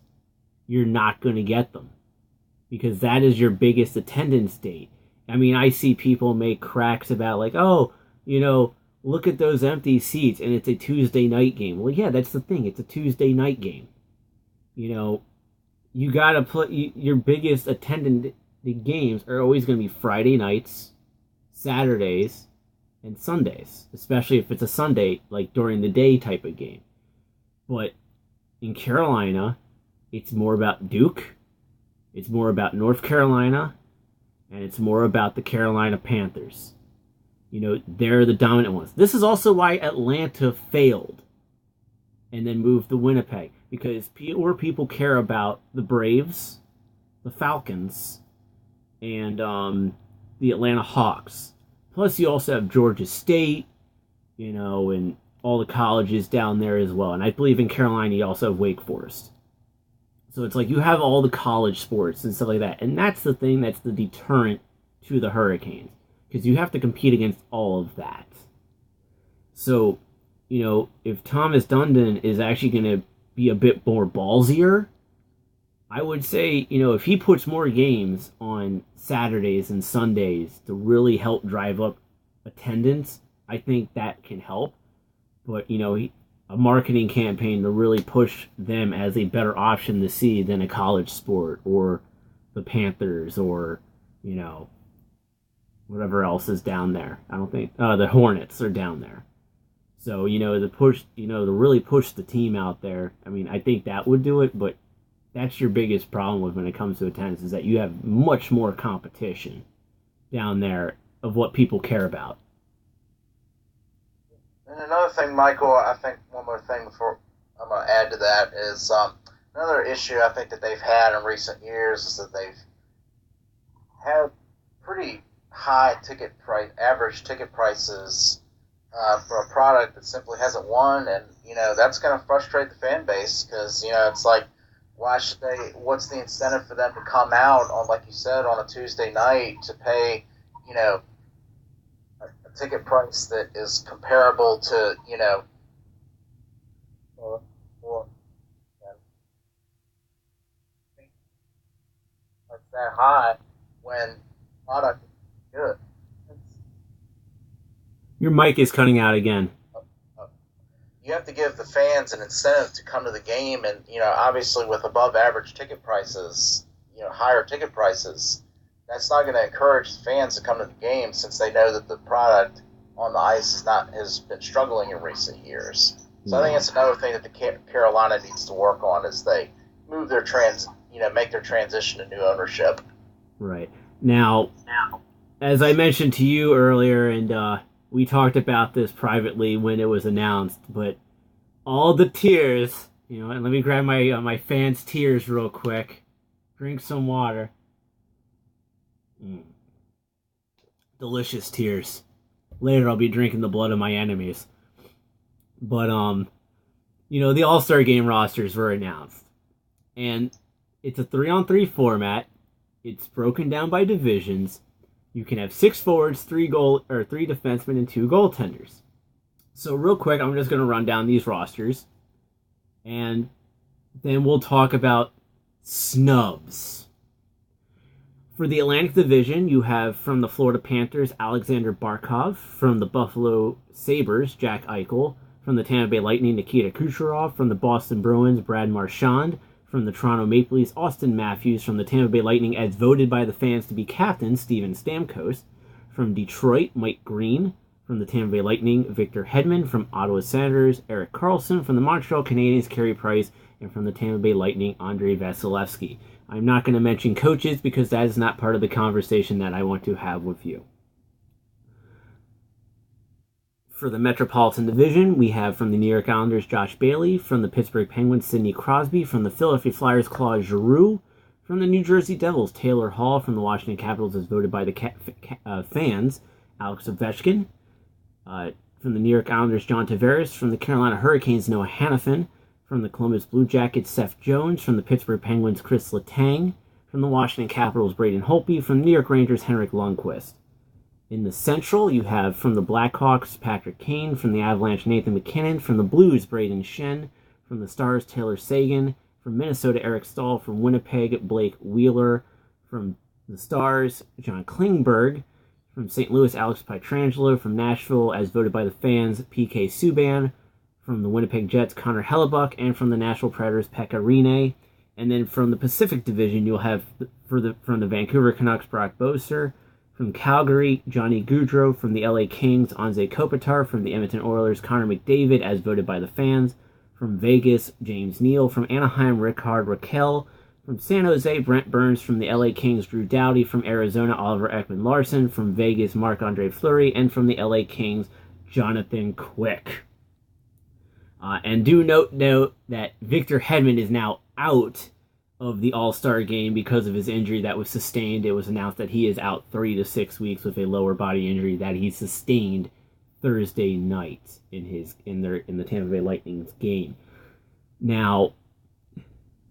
you're not going to get them because that is your biggest attendance date. I mean, I see people make cracks about like, look at those empty seats and it's a Tuesday night game. Well, yeah, that's the thing. It's a Tuesday night game. You got to play your biggest attended games are always going to be Friday nights, Saturdays, and Sundays, especially if it's a Sunday, like during the day type of game. But in Carolina, it's more about Duke, it's more about North Carolina, and it's more about the Carolina Panthers. They're the dominant ones. This is also why Atlanta failed and then moved to Winnipeg, because people care about the Braves, the Falcons, and the Atlanta Hawks. Plus, you also have Georgia State, and all the colleges down there as well. And I believe in Carolina, you also have Wake Forest. So it's like you have all the college sports and stuff like that. And that's the thing that's the deterrent to the Hurricanes. Because you have to compete against all of that. So, if Thomas Dundon is actually going to be a bit more ballsier, I would say, if he puts more games on Saturdays and Sundays to really help drive up attendance, I think that can help. But, a marketing campaign to really push them as a better option to see than a college sport or the Panthers or, whatever else is down there. I don't think, the Hornets are down there. So, to really push the team out there, I mean, I think that would do it, but that's your biggest problem when it comes to attendance is that you have much more competition down there of what people care about. And another thing, Michael, I think one more thing before I'm going to add to that is another issue I think that they've had in recent years is that they've had pretty high average ticket prices for a product that simply hasn't won, and that's going to frustrate the fan base because it's like, why should they? What's the incentive for them to come out on, like you said, on a Tuesday night to pay a ticket price that is comparable to or like that high when product is good. Your mic is cutting out again. You have to give the fans an incentive to come to the game, and obviously with above average ticket prices, higher ticket prices, that's not going to encourage fans to come to the game since they know that the product on the ice has been struggling in recent years. So I think it's another thing that the Carolina needs to work on as they move their make their transition to new ownership. Right. Now, as I mentioned to you earlier, and we talked about this privately when it was announced, but all the tears, and let me grab my fans' tears real quick. Drink some water. Delicious tears. Later I'll be drinking the blood of my enemies. But, the All-Star Game rosters were announced. And it's a 3-on-3 format. It's broken down by divisions. You can have 6 forwards, 3 defensemen, and 2 goaltenders. So real quick, I'm just going to run down these rosters. And then we'll talk about snubs. For the Atlantic Division, you have from the Florida Panthers, Alexander Barkov. From the Buffalo Sabres, Jack Eichel. From the Tampa Bay Lightning, Nikita Kucherov. From the Boston Bruins, Brad Marchand. From the Toronto Maple Leafs, Austin Matthews. From the Tampa Bay Lightning, as voted by the fans to be captain, Steven Stamkos. From Detroit, Mike Green. From the Tampa Bay Lightning, Victor Hedman. From Ottawa Senators, Erik Karlsson. From the Montreal Canadiens, Carey Price. And from the Tampa Bay Lightning, Andrei Vasilevsky. I'm not going to mention coaches because that is not part of the conversation that I want to have with you. For the Metropolitan Division, we have from the New York Islanders, Josh Bailey. From the Pittsburgh Penguins, Sidney Crosby. From the Philadelphia Flyers, Claude Giroux. From the New Jersey Devils, Taylor Hall. From the Washington Capitals, as voted by the fans, Alex Ovechkin. From the New York Islanders, John Tavares. From the Carolina Hurricanes, Noah Hanifin. From the Columbus Blue Jackets, Seth Jones. From the Pittsburgh Penguins, Chris Letang. From the Washington Capitals, Braden Holtby. From the New York Rangers, Henrik Lundqvist. In the Central, you have from the Blackhawks, Patrick Kane. From the Avalanche, Nathan McKinnon. From the Blues, Braden Shen. From the Stars, Taylor Sagan. From Minnesota, Eric Stahl. From Winnipeg, Blake Wheeler. From the Stars, John Klingberg. From St. Louis, Alex Pietrangelo. From Nashville, as voted by the fans, PK Subban. From the Winnipeg Jets, Connor Hellebuck. And from the Nashville Predators, Pekka Rinne. And then from the Pacific Division, you'll have from the Vancouver Canucks, Brock Boeser. From Calgary, Johnny Gaudreau. From the LA Kings, Anze Kopitar. From the Edmonton Oilers, Connor McDavid, as voted by the fans. From Vegas, James Neal. From Anaheim, Rickard Rakell. From San Jose, Brent Burns. From the LA Kings, Drew Doughty. From Arizona, Oliver Ekman-Larsson. From Vegas, Marc-Andre Fleury. And from the LA Kings, Jonathan Quick. And do note that Victor Hedman is now out of the All-Star game because of his injury that was sustained. It was announced that he is out 3 to 6 weeks with a lower body injury that he sustained Thursday night in the Tampa Bay Lightning's game. Now,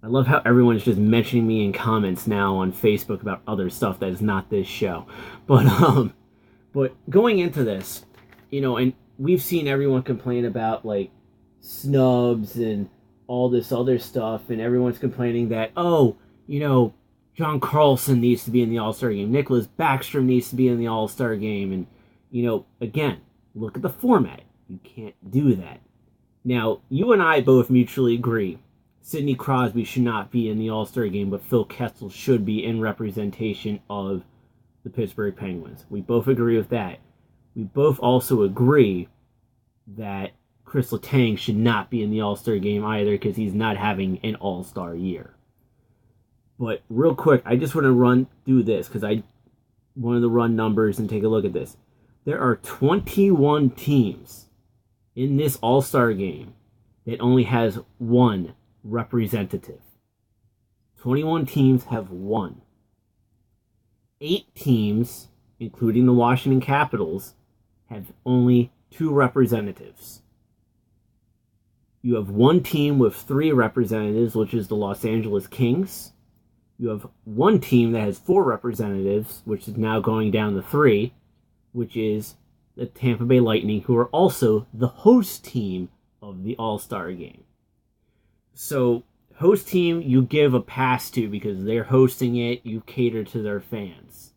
I love how everyone's just mentioning me in comments now on Facebook about other stuff that is not this show. But going into this, and we've seen everyone complain about like snubs and all this other stuff, and everyone's complaining that, John Carlson needs to be in the All-Star game, Nicholas Backstrom needs to be in the All-Star game, and, again, look at the format. You can't do that. Now, you and I both mutually agree Sidney Crosby should not be in the All-Star game, but Phil Kessel should be in representation of the Pittsburgh Penguins. We both agree with that. We both also agree that Chris Letang should not be in the All-Star game either because he's not having an All-Star year. But real quick, I just want to run through this because I wanted to run numbers and take a look at this. There are 21 teams in this All-Star game that only has one representative. 21 teams have won. 8 teams, including the Washington Capitals, have only 2 representatives. You have 1 team with 3 representatives, which is the Los Angeles Kings. You have 1 team that has 4 representatives, which is now going down to 3, which is the Tampa Bay Lightning, who are also the host team of the All-Star Game. So, host team, you give a pass to because they're hosting it. You cater to their fans.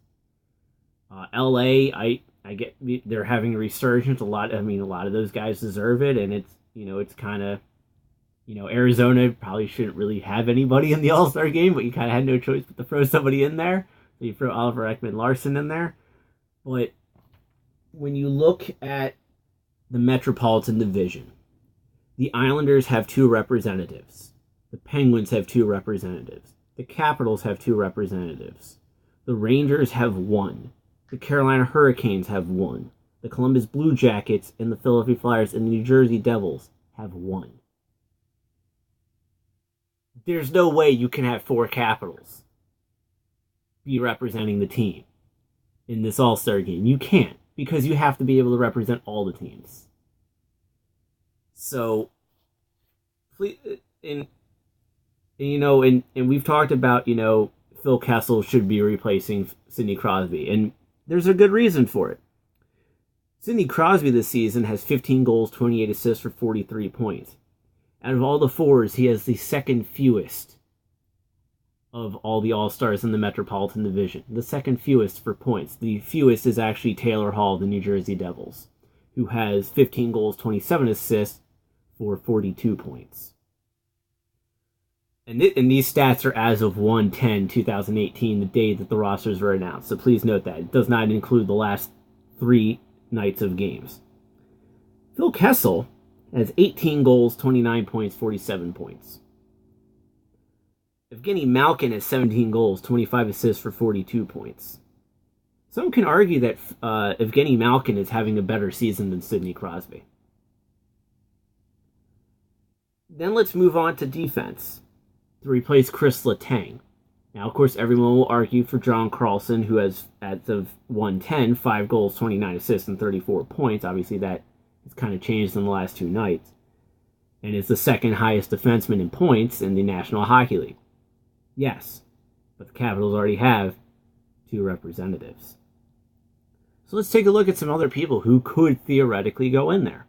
LA, I get they're having a resurgence. A lot of those guys deserve it, and it's kind of, Arizona probably shouldn't really have anybody in the All-Star Game, but you kind of had no choice but to throw somebody in there. So you throw Oliver Ekman-Larsson in there. But when you look at the Metropolitan Division, the Islanders have 2 representatives. The Penguins have 2 representatives. The Capitals have 2 representatives. The Rangers have 1. The Carolina Hurricanes have 1. The Columbus Blue Jackets and the Philadelphia Flyers and the New Jersey Devils have 1. There's no way you can have 4 Capitals be representing the team in this All-Star Game. You can't, because you have to be able to represent all the teams. So, and we've talked about, Phil Kessel should be replacing Sidney Crosby, and there's a good reason for it. Sidney Crosby this season has 15 goals, 28 assists for 43 points. Out of all the forwards, he has the second fewest of all the All-Stars in the Metropolitan Division. The second fewest for points. The fewest is actually Taylor Hall, the New Jersey Devils, who has 15 goals, 27 assists for 42 points. And these stats are as of 1/10/2018, the day that the rosters were announced. So please note that. It does not include the last 3 nights of games. Phil Kessel has 18 goals, 29 points, 47 points. Evgeny Malkin has 17 goals, 25 assists for 42 points. Some can argue that Evgeny Malkin is having a better season than Sidney Crosby. Then let's move on to defense to replace Chris Letang. Now, of course, everyone will argue for John Carlson, who has, as of 1/10, 5 goals, 29 assists, and 34 points. Obviously, that has kind of changed in the last 2 nights. And is the second highest defenseman in points in the National Hockey League. Yes, but the Capitals already have 2 representatives. So let's take a look at some other people who could theoretically go in there.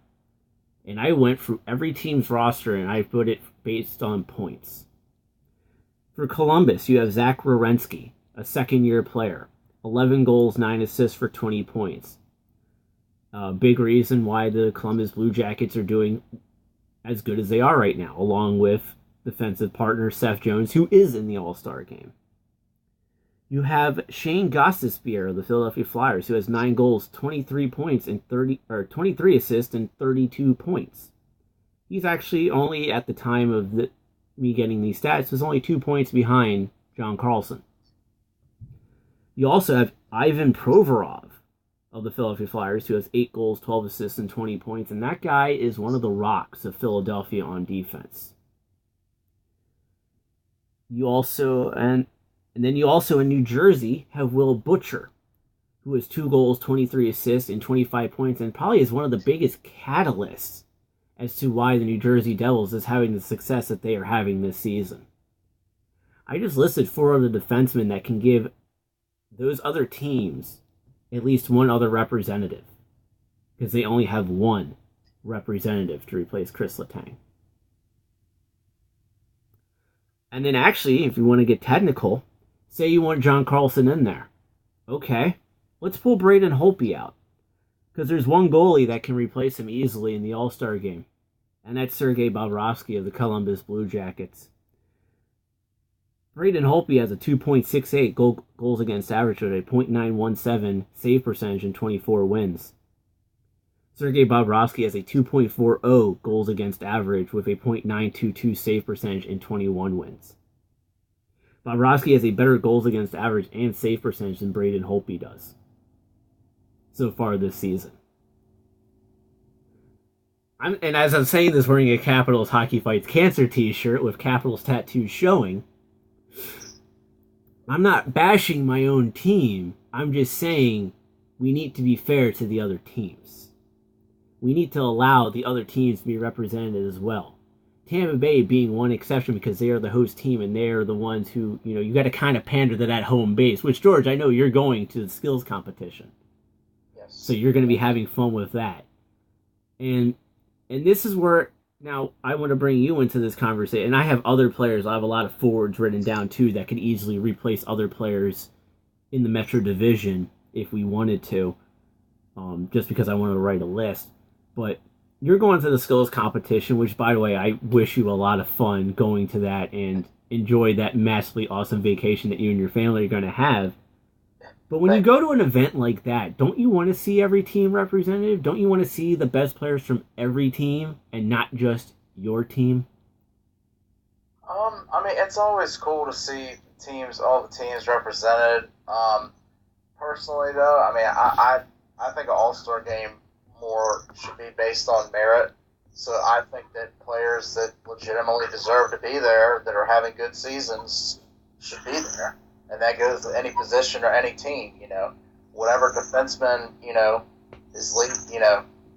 And I went through every team's roster and I put it based on points. For Columbus, you have Zach Werenski, a second-year player. 11 goals, 9 assists for 20 points. Big reason why the Columbus Blue Jackets are doing as good as they are right now, along with defensive partner Seth Jones, who is in the All-Star Game. You have Shane Gostisbehere of the Philadelphia Flyers, who has 9 goals, 23 points, and 23 assists and 32 points. He's actually only, at the time of me getting these stats, was only 2 points behind John Carlson. You also have Ivan Provorov of the Philadelphia Flyers, who has 8 goals, 12 assists, and 20 points, and that guy is one of the rocks of Philadelphia on defense. You also, and then you also in New Jersey have Will Butcher, who has 2 goals, 23 assists, and 25 points, and probably is one of the biggest catalysts as to why the New Jersey Devils is having the success that they are having this season. I just listed 4 other defensemen that can give those other teams at least one other representative, because they only have 1 representative to replace Chris Letang. And then actually, if you want to get technical, say you want John Carlson in there. Okay, let's pull Braden Holtby out, because there's 1 goalie that can replace him easily in the All-Star Game, and that's Sergei Bobrovsky of the Columbus Blue Jackets. Braden Holtby has a 2.68 goals against average with a .917 save percentage and 24 wins. Sergei Bobrovsky has a 2.40 goals against average with a .922 save percentage and 21 wins. Bobrovsky has a better goals against average and save percentage than Braden Holtby does so far this season. And as I'm saying this, wearing a Capitals Hockey Fights Cancer t-shirt with Capitals tattoos showing. I'm not bashing my own team. I'm just saying we need to be fair to the other teams. We need to allow the other teams to be represented as well. Tampa Bay being one exception because they are the host team and they are the ones who, you got to kind of pander to that home base, which, George, I know you're going to the skills competition. Yes. So you're going to be having fun with that. And this is where, now, I want to bring you into this conversation. And I have other players. I have a lot of forwards written down, too, that could easily replace other players in the Metro Division if we wanted to, just because I wanted to write a list. But you're going to the skills competition, which, by the way, I wish you a lot of fun going to that and enjoy that massively awesome vacation that you and your family are going to have. But when you go to an event like that, don't you want to see every team representative? Don't you want to see the best players from every team and not just your team? I mean, it's always cool to see all the teams represented. Personally, though, I mean, I think an All-Star game more should be based on merit. So I think that players that legitimately deserve to be there, that are having good seasons, should be there. And that goes to any position or any team, Whatever defenseman, is lead,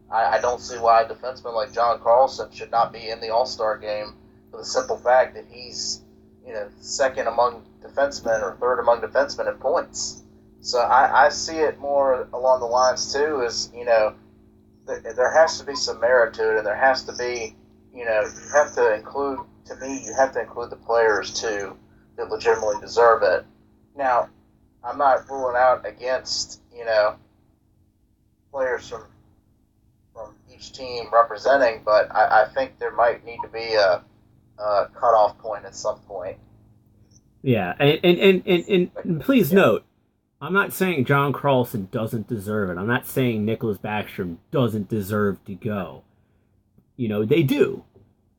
I don't see why a defenseman like John Carlson should not be in the All-Star game for the simple fact that he's, second among defensemen or third among defensemen in points. So I see it more along the lines, too, is, there has to be some merit to it, and there has to be, you have to include the players, too, that legitimately deserve it. Now, I'm not ruling out against, players from each team representing, but I think there might need to be a cutoff point at some point. Yeah, and please note, I'm not saying John Carlson doesn't deserve it. I'm not saying Nicholas Backstrom doesn't deserve to go. They do.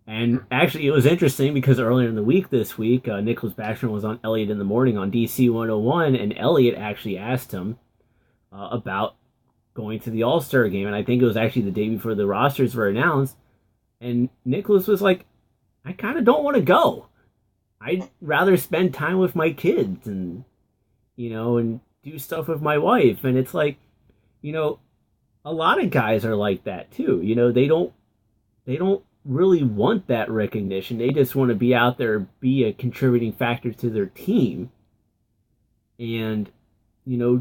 And actually, it was interesting because earlier in the week this week, Nicholas Backstrom was on Elliott in the Morning on DC 101, and Elliott actually asked him about going to the All-Star game, and I think it was actually the day before the rosters were announced, and Nicholas was like, I kind of don't want to go. I'd rather spend time with my kids and, and do stuff with my wife, and it's like, a lot of guys are like that too. They don't really want that recognition. They just want to be out there, be a contributing factor to their team, and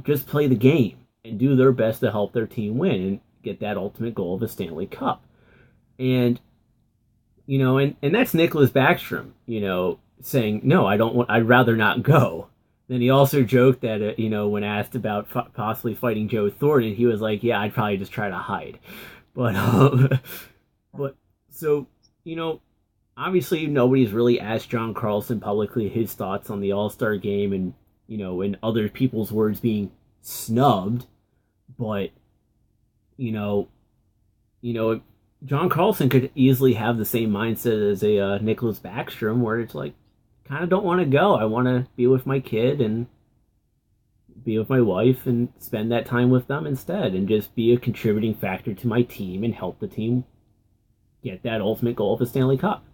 just play the game and do their best to help their team win and get that ultimate goal of a Stanley Cup. And and that's Nicholas Backstrom, saying no, I'd rather not go. Then he also joked that when asked about possibly fighting Joe Thornton, he was like, yeah, I'd probably just try to hide. But So, obviously nobody's really asked John Carlson publicly his thoughts on the All-Star game and, in other people's words being snubbed. But, John Carlson could easily have the same mindset as a Nicholas Backstrom, where it's like, kind of don't want to go. I want to be with my kid and be with my wife and spend that time with them instead and just be a contributing factor to my team and help the team get that ultimate goal of the Stanley Cup.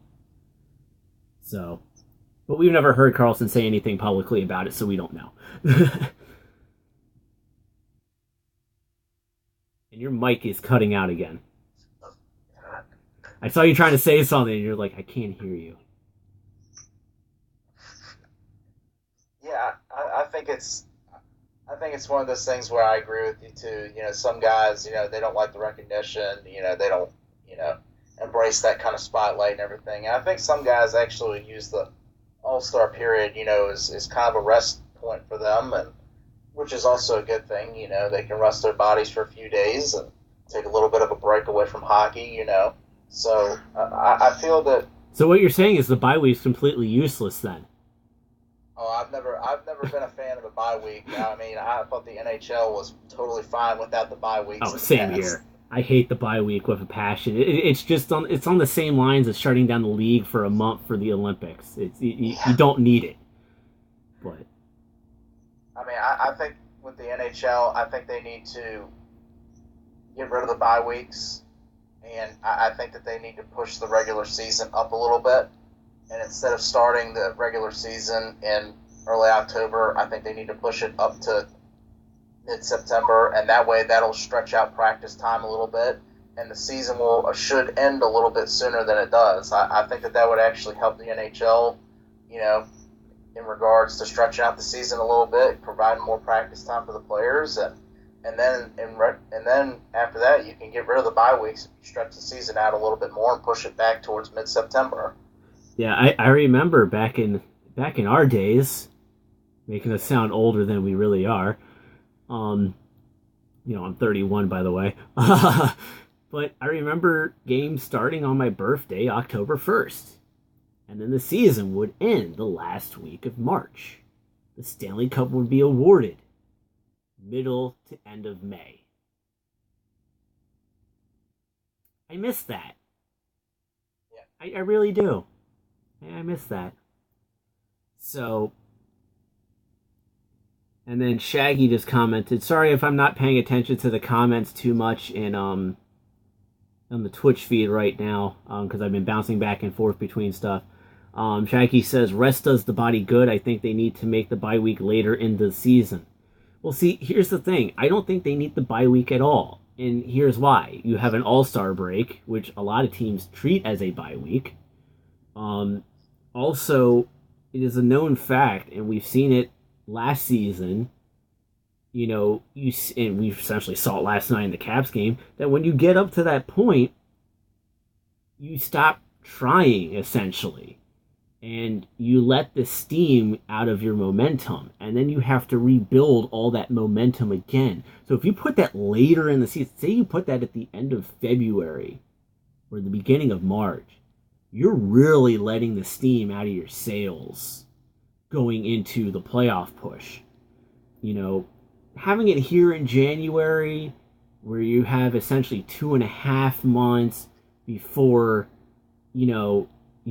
So, but we've never heard Carlson say anything publicly about it, so we don't know. And your mic is cutting out again. I saw you trying to say something, and you're like, I can't hear you. Yeah, I think it's one of those things where I agree with you too. Some guys, they don't like the recognition. They don't, embrace that kind of spotlight and everything. And I think some guys actually use the All-Star period, as kind of a rest point for them, and which is also a good thing. They can rest their bodies for a few days and take a little bit of a break away from hockey. So I feel that. So what you're saying is the bye week's completely useless then? Oh, I've never been a fan of the bye week. I mean, I thought the NHL was totally fine without the bye weeks. Oh, same here. I hate the bye week with a passion. It's just on the same lines as shutting down the league for a month for the Olympics. You don't need it. But I mean, I think with the NHL, I think they need to get rid of the bye weeks, and I think that they need to push the regular season up a little bit. And instead of starting the regular season in early October. I think they need to push it up to mid-September, and that way that'll stretch out practice time a little bit, and the season should end a little bit sooner than it does. I think that would actually help the NHL, in regards to stretching out the season a little bit, providing more practice time for the players, and then after that you can get rid of the bye weeks if you stretch the season out a little bit more and push it back towards mid-September. Yeah, I remember back in our days, making us sound older than we really are. I'm 31, by the way. But I remember games starting on my birthday, October 1st. And then the season would end the last week of March. The Stanley Cup would be awarded middle to end of May. I miss that. Yeah. I really do. I miss that. So, and then Shaggy just commented, sorry if I'm not paying attention to the comments too much on the Twitch feed right now, because I've been bouncing back and forth between stuff. Shaggy says, rest does the body good. I think they need to make the bye week later in the season. Well, see, here's the thing. I don't think they need the bye week at all. And here's why. You have an all-star break, which a lot of teams treat as a bye week. Also, it is a known fact, and we've seen it last season, and we essentially saw it last night in the Caps game, that when you get up to that point, you stop trying, essentially. And you let the steam out of your momentum, and then you have to rebuild all that momentum again. So if you put that later in the season, say you put that at the end of February or the beginning of March, you're really letting the steam out of your sails going into the playoff push. Having it here in January, where you have essentially 2.5 months before, you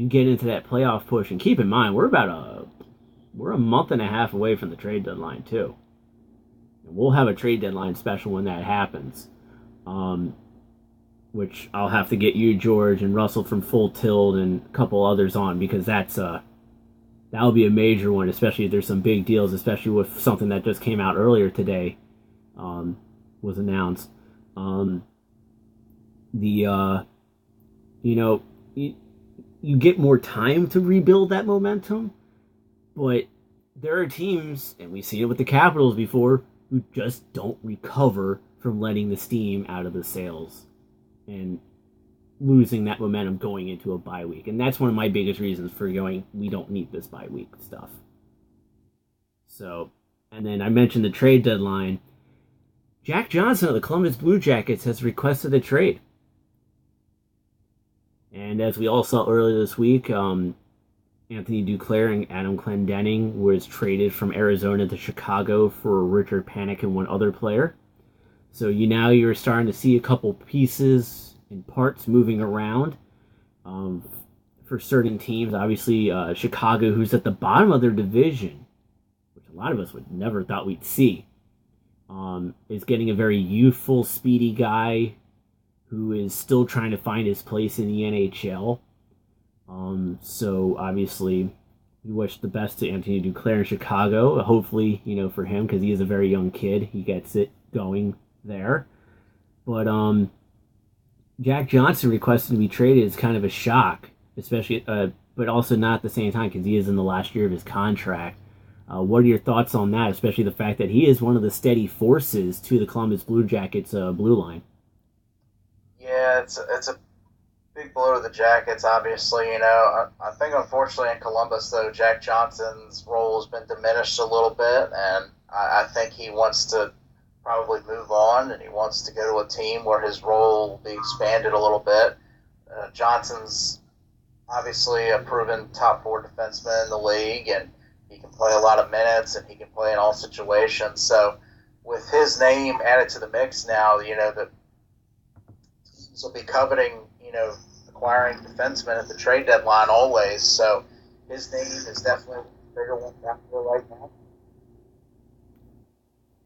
get into that playoff push. And keep in mind, we're a month and a half away from the trade deadline too. And we'll have a trade deadline special when that happens, which I'll have to get you, George, and Russell from Full Tilt and a couple others on, because that'll be a major one, especially if there's some big deals, especially with something that just came out earlier today, was announced. You get more time to rebuild that momentum, but there are teams, and we've seen it with the Capitals before, who just don't recover from letting the steam out of the sails and losing that momentum going into a bye week. And that's one of my biggest reasons for going, we don't need this bye week stuff. So, and then I mentioned the trade deadline. Jack Johnson of the Columbus Blue Jackets has requested a trade. And as we all saw earlier this week, Anthony Duclair and Adam Clendenning was traded from Arizona to Chicago for Richard Panik and one other player. So you're starting to see a couple pieces and parts moving around for certain teams. Obviously, Chicago, who's at the bottom of their division, which a lot of us would never thought we'd see, is getting a very youthful, speedy guy who is still trying to find his place in the NHL. So obviously, we wish the best to Anthony Duclair in Chicago. Hopefully, for him, because he is a very young kid, he gets it going there. But Jack Johnson requesting to be traded is kind of a shock, especially, but also not at the same time, because he is in the last year of his contract. What are your thoughts on that, especially the fact that he is one of the steady forces to the Columbus Blue Jackets blue line? Yeah, it's a big blow to the Jackets, obviously. I think, unfortunately, in Columbus, though, Jack Johnson's role has been diminished a little bit, and I think he wants to probably move on, and he wants to go to a team where his role will be expanded a little bit. Johnson's obviously a proven top 4 defenseman in the league, and he can play a lot of minutes, and he can play in all situations. So with his name added to the mix now, that will be coveting, acquiring defensemen at the trade deadline always. So his name is definitely a bigger one down here right now.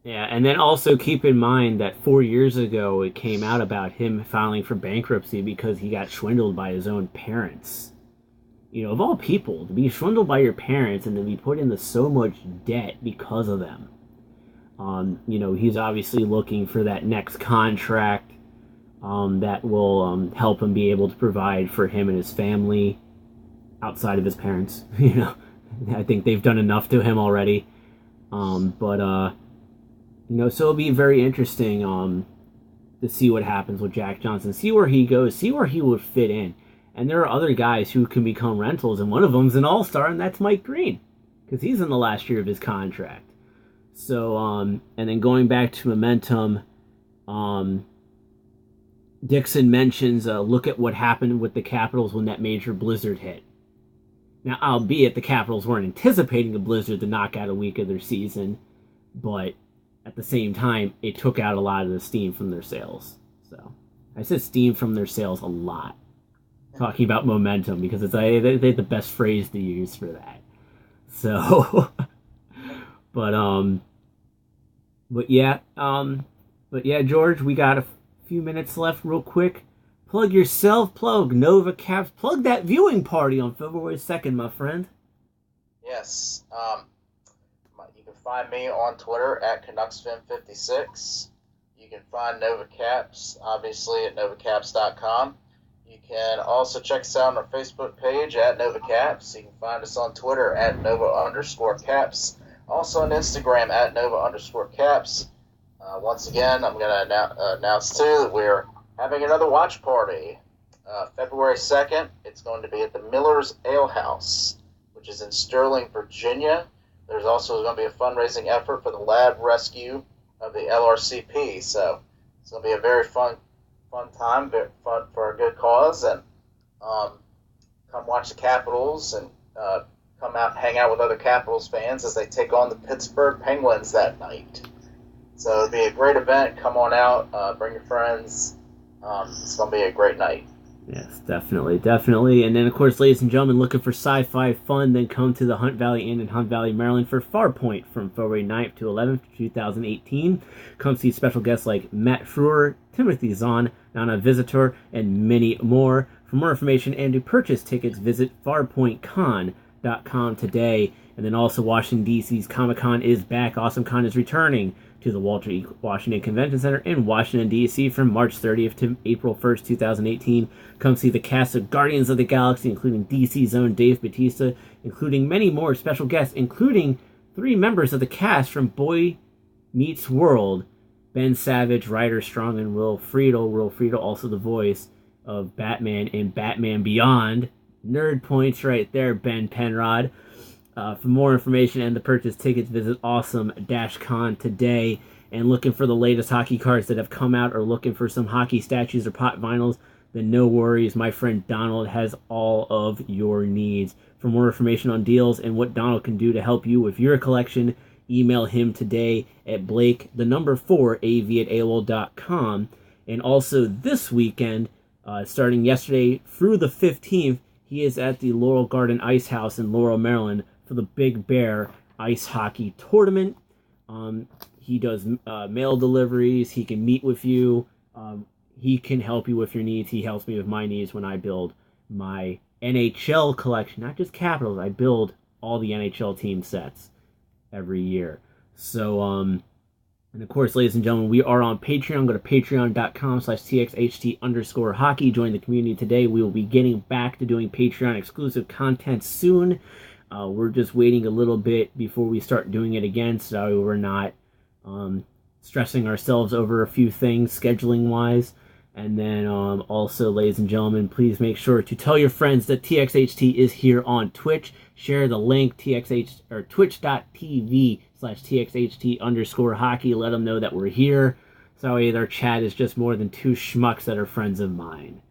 Yeah, and then also keep in mind that 4 years ago it came out about him filing for bankruptcy because he got swindled by his own parents. of all people, to be swindled by your parents and to be put into so much debt because of them. He's obviously looking for that next contract that will help him be able to provide for him and his family outside of his parents. I think they've done enough to him already. So it'll be very interesting to see what happens with Jack Johnson, see where he goes, see where he would fit in. And there are other guys who can become rentals, and one of them's an all-star, and that's Mike Green, because he's in the last year of his contract. So, and then going back to momentum, Dixon mentions, look at what happened with the Capitals when that major blizzard hit. Now, albeit the Capitals weren't anticipating a blizzard to knock out a week of their season, but at the same time, it took out a lot of the steam from their sails. So, I said steam from their sails a lot. Talking about momentum, because they had the best phrase to use for that. So, but yeah, George, we got a few minutes left real quick. Plug yourself, plug Nova Caps, plug that viewing party on February 2nd, my friend. Yes. You can find me on Twitter at CanucksFan56. You can find Nova Caps, obviously, at NovaCaps.com. You can also check us out on our Facebook page at Nova Caps. You can find us on Twitter at Nova_Caps. Also on Instagram at Nova_Caps. Once again, I'm going to announce, too, that we're having another watch party. February 2nd, it's going to be at the Miller's Ale House, which is in Sterling, Virginia. There's also going to be a fundraising effort for the lab rescue of the LRCP. So it's going to be a very fun time, very fun for a good cause, and come watch the Capitals and come out and hang out with other Capitals fans as they take on the Pittsburgh Penguins that night. So it'll be a great event. Come on out, bring your friends. It's going to be a great night. Yes, definitely. And then, of course, ladies and gentlemen, looking for sci-fi fun, then come to the Hunt Valley Inn in Hunt Valley, Maryland for Farpoint from February 9th to 11th, 2018. Come see special guests like Matt Frewer, Timothy Zahn, Nana Visitor, and many more. For more information and to purchase tickets, visit farpointcon.com today. And then also Washington, D.C.'s Comic-Con is back. AwesomeCon is returning to the Walter E. Washington Convention Center in Washington, D.C. from March 30th to April 1st, 2018. Come see the cast of Guardians of the Galaxy, including DC's own Dave Bautista, including many more special guests, including 3 members of the cast from Boy Meets World, Ben Savage, Ryder Strong, and Will Friedle. Will Friedle, also the voice of Batman in Batman Beyond. Nerd points right there, Ben Penrod. For more information and to purchase tickets, visit Awesome-Con today. And looking for the latest hockey cards that have come out, or looking for some hockey statues or pot vinyls, then no worries. My friend Donald has all of your needs. For more information on deals and what Donald can do to help you with your collection, email him today at blake4av@aol.com. And also this weekend, starting yesterday through the 15th, he is at the Laurel Garden Ice House in Laurel, Maryland, for the Big Bear Ice Hockey Tournament. He does mail deliveries. He can meet with you. He can help you with your needs. He helps me with my needs when I build my NHL collection. Not just Capitals. I build all the NHL team sets every year. So, and of course, ladies and gentlemen, we are on Patreon. Go to patreon.com/TXHT_hockey. Join the community today. We will be getting back to doing Patreon exclusive content soon. We're just waiting a little bit before we start doing it again, so we're not stressing ourselves over a few things scheduling-wise. And then also, ladies and gentlemen, please make sure to tell your friends that TXHT is here on Twitch. Share the link, twitch.tv/TXHT_hockey. Let them know that we're here. So their chat is just more than 2 schmucks that are friends of mine.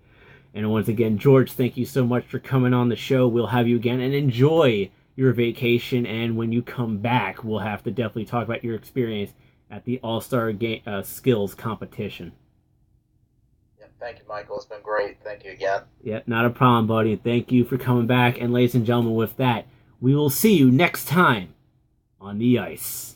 And once again, George, thank you so much for coming on the show. We'll have you again, and enjoy your vacation. And when you come back, we'll have to definitely talk about your experience at the All-Star Skills Competition. Yeah, thank you, Michael. It's been great. Thank you again. Yeah, not a problem, buddy. Thank you for coming back. And ladies and gentlemen, with that, we will see you next time on the ice.